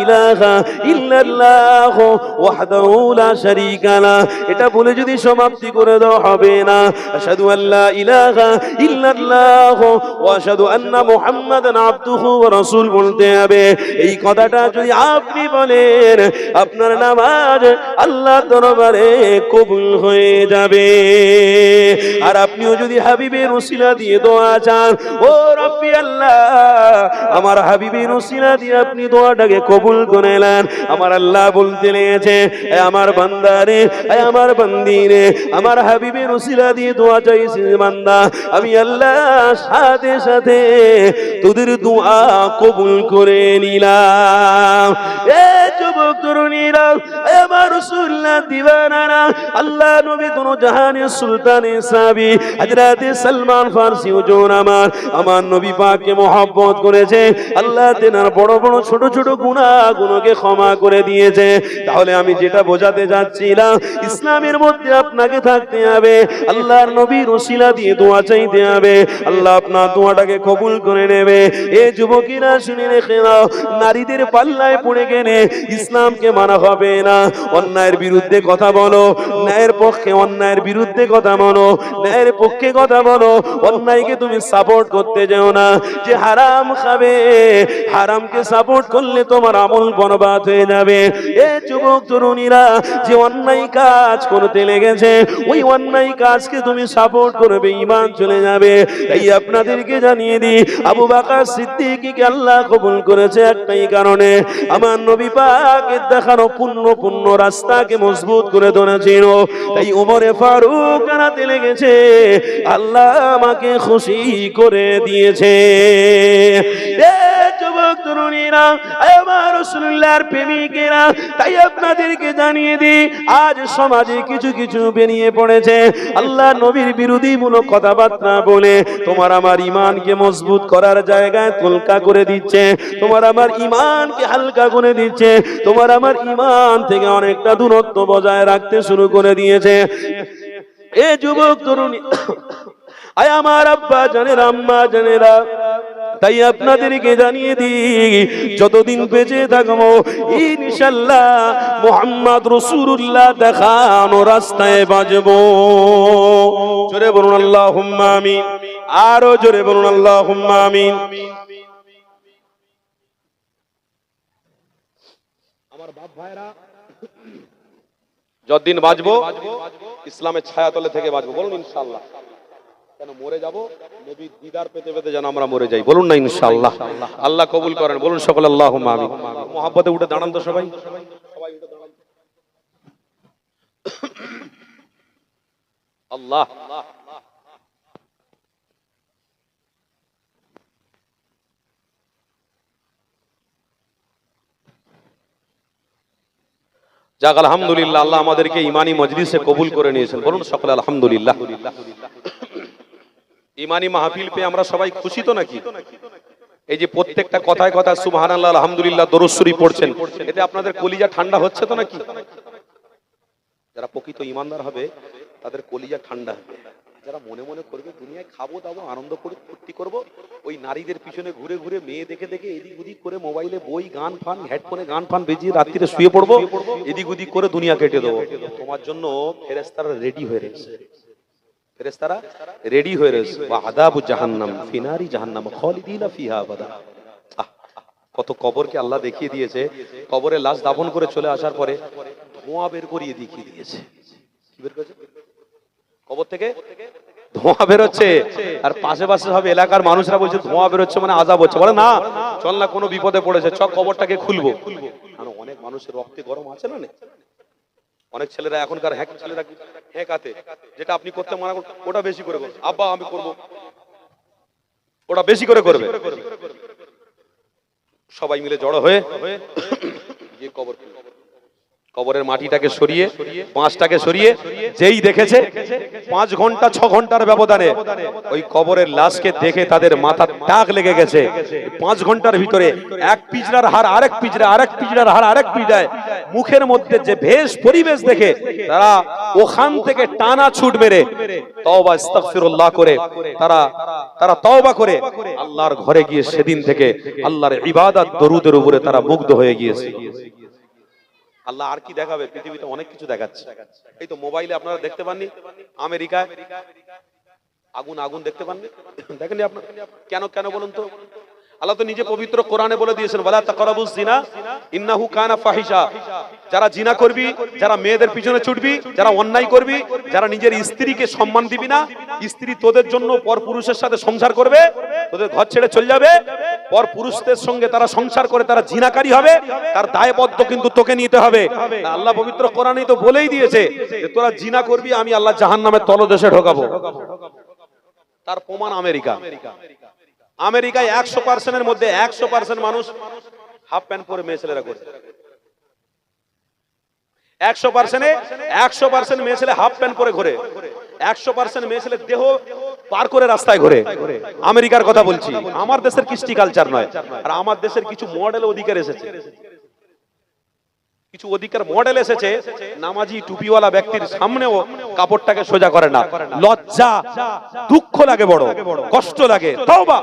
ইলাহা ইল্লাল্লাহ ওয়াহদাহু লা শারীকা লা, এটা বলে যদি সমাপ্তি করে দাও হবে না। আশহাদু আল্লা ইলাহা ইল্লাল্লাহ ওয়া আশহাদু আন্না মুহাম্মাদান আবদুহু ওয়া রাসূল বলতে হবে। এই কথাটা যদি আপনি বলেন, আপনার নামাজ আল্লাহর দরবারে কবুল হয়ে যাবে। আর আপনিও যদি হাবিবের ওসিলা দিয়ে দোয়া চান, ও রব্বি আল্লাহ আমার হাবিবের ওসিলা দিয়ে আপনি দোয়াটাকে কবুল করে নেন, আমার আল্লাহ বলতে লেগেছে, আমার বান্দারে, আমার বান্দিরে, আমার হাবিবের ওসিলা দিয়ে দোয়া চাইছি বান্দা, আমি আল্লাহ সাথে সাথে তোদের দোয়া কবুল করে নিলাম। এ যুবক তরুণীরা, আমার রাসূলুল্লাহ দিওয়ানারা, আল্লাহ নবী দুনো জাহানের সুলতানে সাহাবী হযরতে সালমান ফারসি হুজুর আমার নবী পাককে মহব্বত করেছে। আল্লাহ তেনার বড় বড় ছোট ছোট গুনাহগুলোকে ক্ষমা করে দিয়েছে। তাহলে আমি যেটা বোঝাতে যাচ্ছিলাম, ইসলামের মধ্যে আপনাকে থাকতে হবে, আল্লাহর নবীর ওসিলা দিয়ে দোয়া চাইতে হবে, আল্লাহ আপনার দোয়াটাকে কবুল করে নেবে। এ যুবকেরা শুনে রেখে নাও, নারীদের পাল্লায় পড়ে গেলে ইসলামকে মানা হবে না। অন্যায়ের বিরুদ্ধে কথা বলো, ন্যায়ের পক্ষে, অন্যায়ের বিরুদ্ধে কথা বলো, ন্যায়ের পক্ষে কথা বলো। অন্যায়কে তুমি সাপোর্ট করতে যেও না। যে হারাম খাবে, হারামকে সাপোর্ট করলে তোমার আমল বরবাদ হয়ে যাবে। এ যুবক তরুণীরা, যে অন্যায় কাজ করতে লেগেছে, ওই অন্যায় কাজকে তুমি সাপোর্ট করবে, ঈমান চলে যাবে। তাই আপনাদেরকে জানিয়ে দিই, আবু বকর সিদ্দিককে আল্লাহ কবুল করেছে একটাই কারণে, আমার নবী পাকের দেখানো পূর্ণ রাস্তাকে মজবুত করে ধরেছিল। তাই ওমরে ফারুক জানাতে লেগেছে, আল্লাহ আমাকে খুশি করে দিয়েছে। যুবক তরুণীরা, আমার রাসূলুল্লাহর প্রেমিকেরা, তাই আপনাদেরকে জানিয়ে দিই, আজ সমাজে কিছু কিছু বেরিয়ে পড়েছে আল্লাহ নবীর বিরোধীমূলক কথাবার্তা বলে তোমার আমার ঈমানকে মজবুত করার জায়গায় তোলকা করে দিচ্ছে, তোমার আমার ঈমানকে হালকা করে দিচ্ছে, তোমার আমার ঈমান থেকে অনেকটা দূরত্ব বজায় রাখতে শুরু করে দিয়েছে। এ যুবক তরুণী, আয় আমার আব্বা জানেরা, আম্মা জানেরা, তাই আপনাদেরকে জানিয়ে দিই, যতদিন বেঁচে থাকবো ইনশাআল্লাহ মুহাম্মদ রাসূলুল্লাহ দেখানো রাস্তায় বাজবো। জোরে বলুন আল্লাহুম্মা আমিন, আরো জোরে বলুন আল্লাহুম্মা আমিন। আমার বাপ ভাইরা, যতদিন বাঁচবো ইসলামের ছায়াতলে থেকে বাঁচবো। বলুন ইনশাআল্লাহ। কেন মরে যাব? নবীর দিদার পেতে পেতে যেন আমরা মরে যাই। বলুন না ইনশাআল্লাহ। আল্লাহ কবুল করেন। বলুন সকলে আল্লাহুম্মা আমিন। মুহাব্বতে উঠে দাঁড়ান তো সবাই, সবাই উঠে দাঁড়ান। আল্লাহ যাক, আলহামদুলিল্লাহ, আল্লাহ আমাদেরকে ইমানি মজলিসে কবুল করে নিয়েছেন। বলুন সকলে আলহামদুলিল্লাহ। ইমানি মাহফিল পেয়ে আমরা সবাই খুশি তো নাকি? এই যে প্রত্যেকটা কথায় কথায় সুবহানাল্লাহ আলহামদুলিল্লাহ দরুদ শরীফ পড়ছেন, এতে আপনাদের কলিজা ঠান্ডা হচ্ছে তো নাকি? যারা প্রকৃত ইমানদার হবে তাদের কলিজা ঠান্ডা হবে। যারা মনে মনে করবে দুনিয়ায় খাবো দাবো আনন্দ করে ফুর্তি করবো, ওই নারীদের পিছনে ঘুরে ঘুরে মেয়ে দেখে দেখে এদিক ওদিক করে মোবাইলে বই গান ফান হেডফোনে গান ফান বেজিয়ে রাত্রিরে শুয়ে পড়বো, এদিক ওদিক করে দুনিয়া কেটে দেবো, তোমার জন্য ফেরেশতারা রেডি হয়ে রয়েছে। ফেরেশতারা রেডি হয়ে রয়েছে। ওয়াদাবু জাহান্নাম ফিনারি জাহান্নাম খালিদিনা ফিহা আবাদা। কত কবরকে আল্লাহ দেখিয়ে দিয়েছে। কবরে লাশ দাফন করে চলে আসার পরে ধোঁয়া বের করিয়ে দেখিয়ে দিয়েছে। কি বের করেছে? কবর থেকে ধোঁয়া বেরোচ্ছে, আর পাশে পাশে সব এলাকার মানুষরা বলছে ধোঁয়া বেরোচ্ছে মানে আযাব হচ্ছে। বলে না, চল না কোনো বিপদে পড়েছে, চল কবরটাকে খুলবো। কারণ অনেক মানুষের রক্তে গরম আছে না। অনেক ছেলেরা এখনকার ছেলেরা হ্যাঁকাতে যেটা আপনি করতে মানা করুন, ওটা বেশি করে করবে। আব্বা আমি করব, ওটা বেশি করে করবে। সবাই মিলে জড়ো হয়ে গিয়ে কবর, কবরের মাটিটাকে সরিয়ে পাঁচটাকে সরিয়ে যেই দেখেছে 5 ঘন্টা 6 ঘন্টার ব্যবধানে ওই কবরের লাশকে দেখে তাদের মাথার টাক লেগে গেছে। 5 ঘন্টার ভিতরে এক পিজরার হার আরেক পিজরা, আরেক পিজরার হার আরেক পিজরায়, মুখের মধ্যে যে ভেষ পরিবেশ দেখে তারা ওখান থেকে টানা ছুট মেরে তওবা ইস্তিগফারুল্লাহ করে তারা তওবা করে আল্লাহর ঘরে গিয়ে সেদিন থেকে আল্লাহর ইবাদত দরুদের উপরে তারা মুগ্ধ হয়ে গিয়েছে। আল্লাহ আর কি দেখাবে? পৃথিবীতে অনেক কিছু দেখাচ্ছে। এই তো মোবাইলে আপনারা দেখতে পাননি আমেরিকায় আগুন আগুন দেখতে পাননি? দেখেননি আপনারা? কেন কেন বলুন তো? আল্লাহ তো নিজে পবিত্র কোরআনে বলে দিয়েছেন, ওয়ালা তাকরাবুজ জিনা ইন্নাহু কানা ফাহিশা। যারা জিনা করবি, যারা মেয়েদের পিছনে ছুটবি, যারা অন্যায় করবি, যারা নিজের স্ত্রীকে সম্মান দিবি না, স্ত্রী তোদের জন্য পর পুরুষের সাথে সংসার করবে, তোদের ঘর ছেড়ে চলে যাবে, পর পুরুষদের সঙ্গে তারা সংসার করে তারা জিনাকারী হবে, তার দায়বদ্ধ কিন্তু তোকে নিতে হবে। আল্লাহ পবিত্র কোরআনেই তো বলেই দিয়েছে যে তোরা জিনা করবি, আমি আল্লাহ জাহান্নামের তলদেশে ঢোকাবো। তার প্রমাণ আমেরিকা। আমেরিকায় 100%-এর মধ্যে 100% মানুষ হাফ প্যান্ট পরে মেয়ে ছেলেরা করে। 100% মেয়ে ছেলে হাফ প্যান্ট পরে ঘোরে। 100% মেয়ে ছেলে দেহ পার করে রাস্তায় ঘোরে। আমেরিকার কথা বলছি, আমার দেশের কৃষ্টি কালচার নয়। আর আমার দেশের কিছু মডেল অধিকার এসেছে, কিছু অধিকার মডেল এসেছে, নামাজি টুপিওয়ালা ব্যক্তির সামনেও কাপড়টাকে সোজা করে না। লজ্জা দুঃখ লাগে, বড় কষ্ট লাগে। তওবা।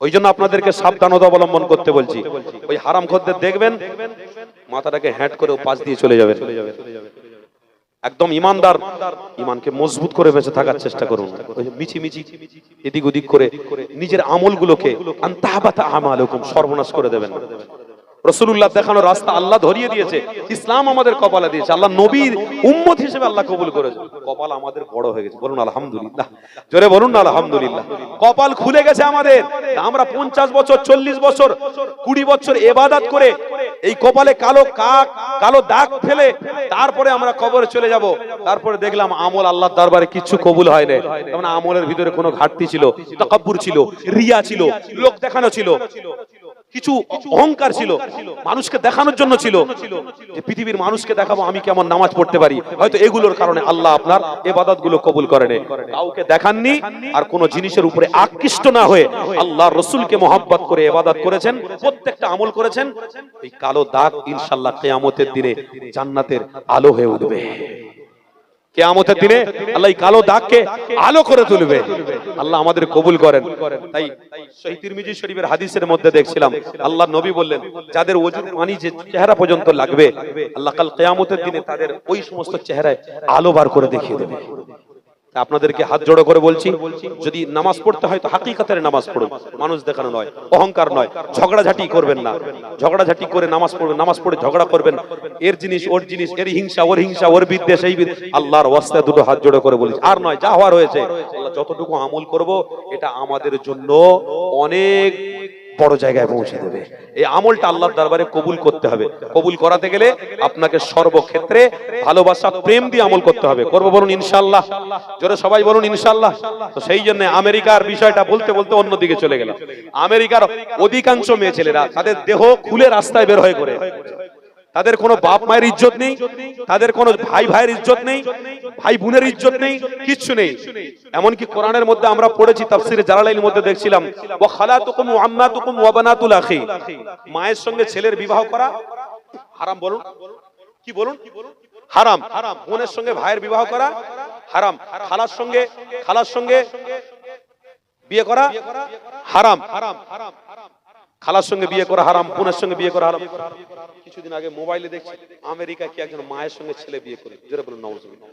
ওই জন্য আপনাদেরকে সাবধানতা অবলম্বন করতে বলছি। ওই হারামখোরদের দেখবেন মাথাটাকে হ্যাট করে পাশ দিয়ে চলে যাবে। একদম ইমানদার, ইমানকে মজবুত করে বেঁচে থাকার চেষ্টা করুন। ওই মিছি মিছি এদিক ওদিক করে নিজের আমলগুলোকে আনতাহাবাতা আমালুকুম সর্বনাশ করে দেবেন। রাসূলুল্লাহ দেখানো রাস্তা আল্লাহ ধরিয়ে দিয়েছে, ইসলাম আমাদের কপালে দিয়েছে, আল্লাহ নবীর উম্মত হিসেবে আল্লাহ কবুল করেছে। কপাল আমাদের বড় হয়ে গেছে। বলুন আলহামদুলিল্লাহ, জোরে বলুন না আলহামদুলিল্লাহ। কপাল খুলে গেছে আমাদের। আমরা 50 বছর 40 বছর 20 বছর ইবাদত করে এই কপালে কালো দাগ ফেলে তারপরে আমরা কবরে চলে যাব। তারপরে দেখলাম আমল আল্লাহর দরবারে কিছু কবুল হয় না। মানে আমলের ভিতরে কোনো ঘাটতি ছিল, তাকাব্বুর ছিল, রিয়া ছিল, লোক দেখানো ছিল, কিছু অহংকার ছিল, মানুষকে দেখানোর জন্য ছিল যে পৃথিবীর মানুষকে দেখাবো আমি কেমন নামাজ পড়তে পারি। হয়তো এগুলোর কারণে আল্লাহ আপনার ইবাদতগুলো কবুল করেন। কাউকে দেখাননি আর কোন জিনিসের উপরে আকৃষ্ট না হয়ে আল্লাহর রাসূলকে মহব্বত করে ইবাদত করেছেন, প্রত্যেকটা আমল করেছেন। এই কালো দাগ ইনশাআল্লাহ কিয়ামতের দিনে জান্নাতের আলো হয়ে উঠবে। কিয়ামতের দিনে আল্লাহ এই কালো দাগকে আলো করে তুলবে। আল্লাহ আমাদের কবুল করেন। তাই সহিহ তিরমিজি শরীফের হাদিসের মধ্যে দেখছিলাম আল্লাহ নবী বললেন, যাদের ওজুর পানি যে চেহারা পর্যন্ত লাগবে, আল্লাহ কাল কিয়ামতের দিনে তাদের ওই সমস্ত চেহারায় আলো বার করে দেখিয়ে দেবে। আপনাদেরকে হাত জোড়ো করে বলছি, যদি নামাজ পড়তে হয় তো হাকিকাতের নামাজ পড়ুন, মানুষ দেখানো নয়, অহংকার নয়। ঝগড়াঝাটি করবেন না, ঝগড়াঝাটি করে নামাজ পড়বেন, নামাজ পড়ে ঝগড়া করবেন, এর জিনিস ওর জিনিস, এর হিংসা ওর হিংসা, ওর বিদ্বেষ এই আল্লাহর ওয়াস্তে দুটো হাত জোড়ো করে বলছি। আর নয়, যা হওয়ার হয়েছে, আল্লাহ যতটুকু আমল করব এটা আমাদের জন্য অনেক বড় জায়গায় পৌঁছে দেবে। এই আমলটা আল্লাহর দরবারে কবুল করতে হবে। কবুল করাতে গেলে আপনাকে সর্বক্ষেত্রে ভালোবাসা প্রেম দিয়ে আমল করতে হবে। করব বলুন ইনশাআল্লাহ, জোরে সবাই বলুন ইনশাআল্লাহ। তো সেই জন্য আমেরিকার বিষয়টা বলতে বলতে অন্যদিকে চলে গেলাম। আমেরিকার অধিকাংশ মেয়ে ছেলেরা তাদের দেহ খুলে রাস্তায় বের হয়ে করে, তাদের কোনো বাপ মায়ের ইজ্জত নেই, তাদের কোনো ভাই ভাইয়ের ইজ্জত নেই, ভাই বোনের ইজ্জত নেই, কিচ্ছু নেই। এমনকি কোরআনের মধ্যে আমরা পড়েছি, তাফসীরে জালালাইনের মধ্যে দেখছিলাম, ওয়া খালাতুকুম ওয়া আম্মাতুকুম ওয়া বানাতুল আখি, মায়ের সঙ্গে ছেলের বিবাহ করা হারাম। বলুন কি বলুন, হারাম। বোনের সঙ্গে ভাইয়ের বিবাহ করা হারাম। খালার সঙ্গে বিয়ে করা হারাম। খালার সঙ্গে বিয়ে করা হারাম, বোনের সঙ্গে বিয়ে করা হারাম। কিছুদিন আগে মোবাইলে দেখছি আমেরিকা কি একজন মায়ের সঙ্গে ছেলে বিয়ে করে, জোরে বলুন নাউজুবিল্লাহ,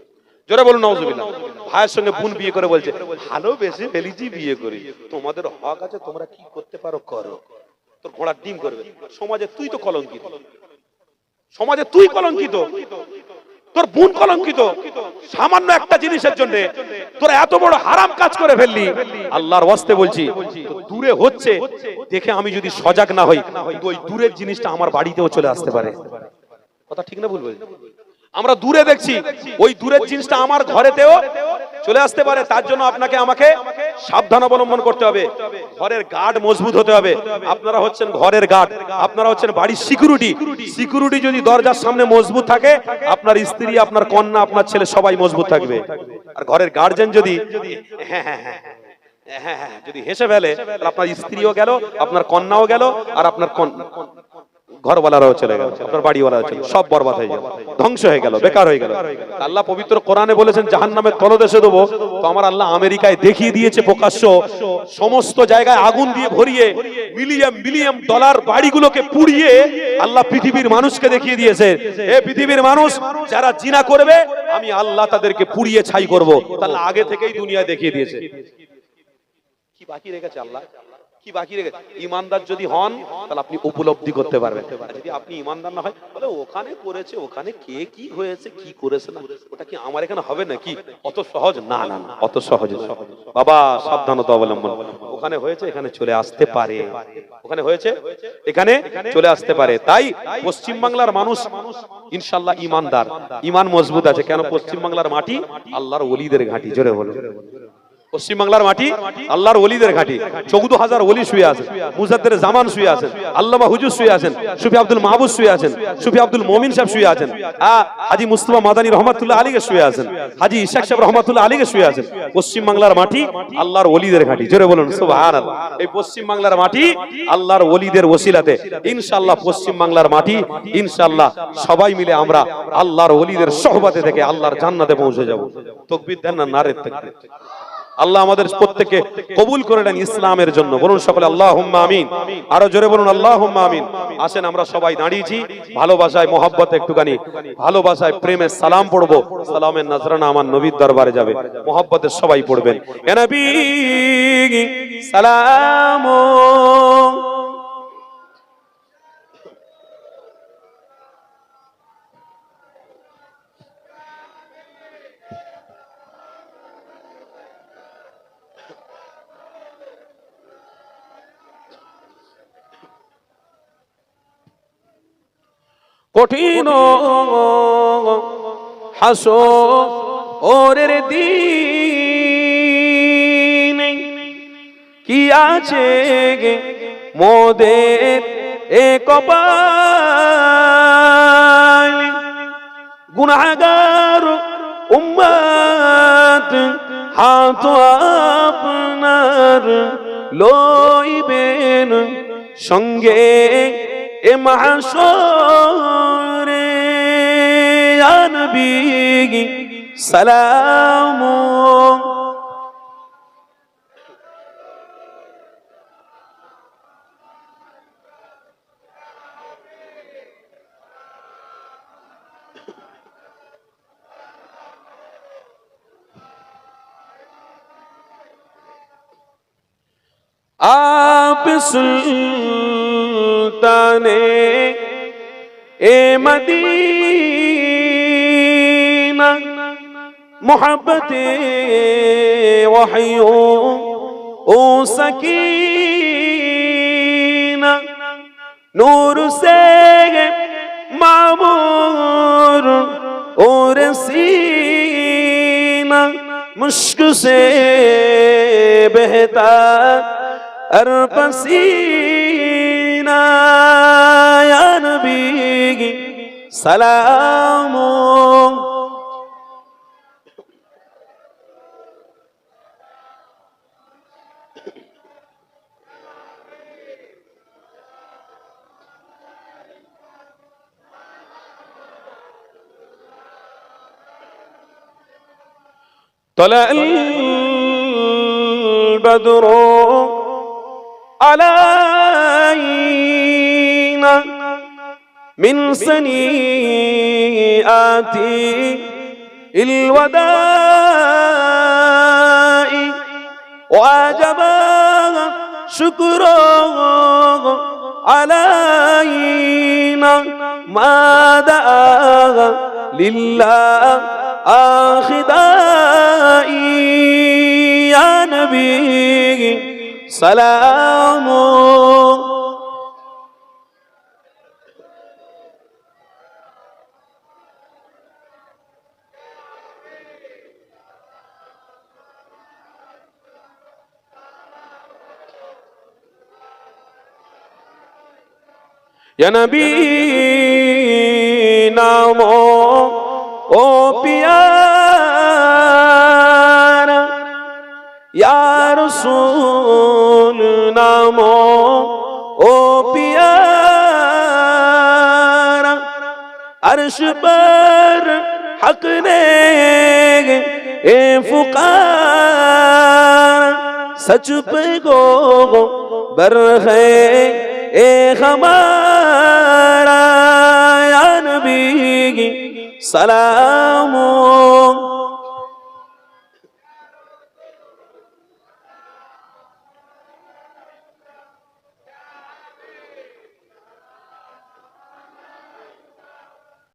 জোরে বলুন নাউজুবিল্লাহ। ভাইয়ের সঙ্গে বোন বিয়ে করে বলছে ভালোবেসে ফেলেছি বিয়ে করি, তোমাদের হক আছে, তোমরা কি করতে পারো করো, তোর ঘোড়ার ডিম করবে। সমাজে তুই তো কলঙ্কিত, সমাজে তুই কলঙ্কিত, তোর বোন কলঙ্কিত, সামান্য একটা জিনিসের জন্য তোরা এত বড় হারাম কাজ করে ফেললি। আল্লাহর ওয়াস্তে বলছি, দূরে হচ্ছে দেখে আমি যদি সজাগ না হই, ওই দূরের জিনিসটা আমার বাড়িতেও চলে আসতে পারে। কথা ঠিক না ভুল বলছি? আমরা দূরে দেখছি, ওই দূরের জিনিসটা আমার ঘরেতেও চলে আসতে পারে। তার জন্য আপনাকে আমাকে সাবধান অবলম্বন করতে হবে। ঘরের গার্ড মজবুত হতে হবে। আপনারা হচ্ছেন ঘরের গার্ড, আপনারা হচ্ছেন বাড়ির সিকিউরিটি। সিকিউরিটি যদি দরজার সামনে মজবুত থাকে, আপনার স্ত্রী, আপনার কন্যা, আপনার ছেলে সবাই মজবুত থাকবে। আর ঘরের গার্জেন যদি যদি হেসে ফেলে, আপনার স্ত্রীও গেল, আপনার কন্যাও গেল, আর আপনার ঘরওয়ালারাও চলে গেল, আপনার বাড়িওয়ালাও চলে, সব বরবাদ হয়ে গেল, ধ্বংস হয়ে গেল, বেকার হয়ে গেল। আল্লাহ পবিত্র কোরআনে বলেছেন জাহান্নামের তলদেশে দেবো। তো আমার আল্লাহ আমেরিকায় দেখিয়ে দিয়েছে প্রকাশ্য, সমস্ত জায়গায় আগুন দিয়ে ভরিয়ে মিলিয়ন মিলিয়ন ডলার বাড়িগুলোকে পুড়িয়ে আল্লাহ পৃথিবীর মানুষকে দেখিয়ে দিয়েছে, এ পৃথিবীর মানুষ যারা জিনা করবে আমি আল্লাহ তাদেরকে পুড়িয়ে ছাই করব। তাহলে আগে থেকেই দুনিয়ায় দেখিয়ে দিয়েছে। কি বাকি রেখেছে আল্লাহ? কি বাকি রেখেছে? ইমানদার যদি হন তাহলে আপনি উপলব্ধি করতে পারবেন। যদি আপনি ইমানদার না হয়, বলে ওখানে করেছে, ওখানে কে কি হয়েছে কি করেছে না, ওটা কি আমার এখানে হবে নাকি? অত সহজ না, না না, অত সহজ না বাবা। সাবধানতা অবলম্বন। ওখানে হয়েছে, এখানে চলে আসতে পারে, ওখানে হয়েছে, এখানে চলে আসতে পারে। তাই পশ্চিম বাংলার মানুষ ইনশাআল্লাহ ইমানদার, ইমান মজবুত আছে। কেন? পশ্চিম বাংলার মাটি আল্লাহর ওলিদের ঘাঁটি। জোরে বলো, পশ্চিম বাংলার মাটি আল্লাহর ওলিদের ঘাঁটি। 14,000 ওলি শুয়ে আছেন, মুজাদ্দের জামান শুয়ে আছেন, আল্লামা হুজুর শুয়ে আছেন, সুফি আব্দুল মাহবুব শুয়ে আছেন, সুফি আব্দুল মুমিন সাহেব শুয়ে আছেন, হাজী মুস্তাফা মাদানী রহমাতুল্লাহ আলীকে শুয়ে আছেন, হাজী ইশাক সাহেব রহমাতুল্লাহ আলীকে শুয়ে আছেন। পশ্চিম বাংলার মাটি আল্লাহর ওলিদের ঘাঁটি। জোরে বলুন সুবহানাল্লাহ। এই পশ্চিম বাংলার মাটি আল্লাহর ওলিদের ওসিলাতে ইনশাআল্লাহ, পশ্চিম বাংলার মাটি ইনশাআল্লাহ সবাই মিলে আমরা আল্লাহর ওলিদের সোহবতে থেকে আল্লাহর জান্নাতে পৌঁছে যাব। তাকবীর দেন না, নারে তাকবীর। আল্লাহ আমাদের প্রত্যেককে কবুল করে নেন ইসলামের জন্য। বলুন সকলে আল্লাহুম্মা আমিন। আরো জোরে বলুন আল্লাহুম্মা আমিন। আসেন আমরা সবাই দাঁড়িয়েছি, ভালোবাসায় মহব্বতে একটুখানি ভালোবাসায় প্রেমে সালাম পড়বো। সালামের নজরানা আমার নবীর দরবারে যাবে, মহব্বতে সবাই পড়বেন। ইয়া নবী সালাম কঠিন হাসরের দিন কি আছে মোদের এ কপাল, গুনাহগার উম্মত হাত আপনার লইবেন সঙ্গে এ মাহশরে। ইয়া নবী سلام आप सुल्ताने ए मदीना मोहब्बते वहयो ओ सकीना नूर से मामूर और सीना मुश्क से बहता अर पसीना या नबी सलाम طلع البدر علينا من سنيئات الوداع وجب شكره علينا ما دعا لله آخدائي يا نبي سلام या नबी नामो ओ प्यारा या रसूल नामो ओ प्यारा अर्श पर हक ने ए फुकार सच पे गो बर है ए हमारा या नबी सलाम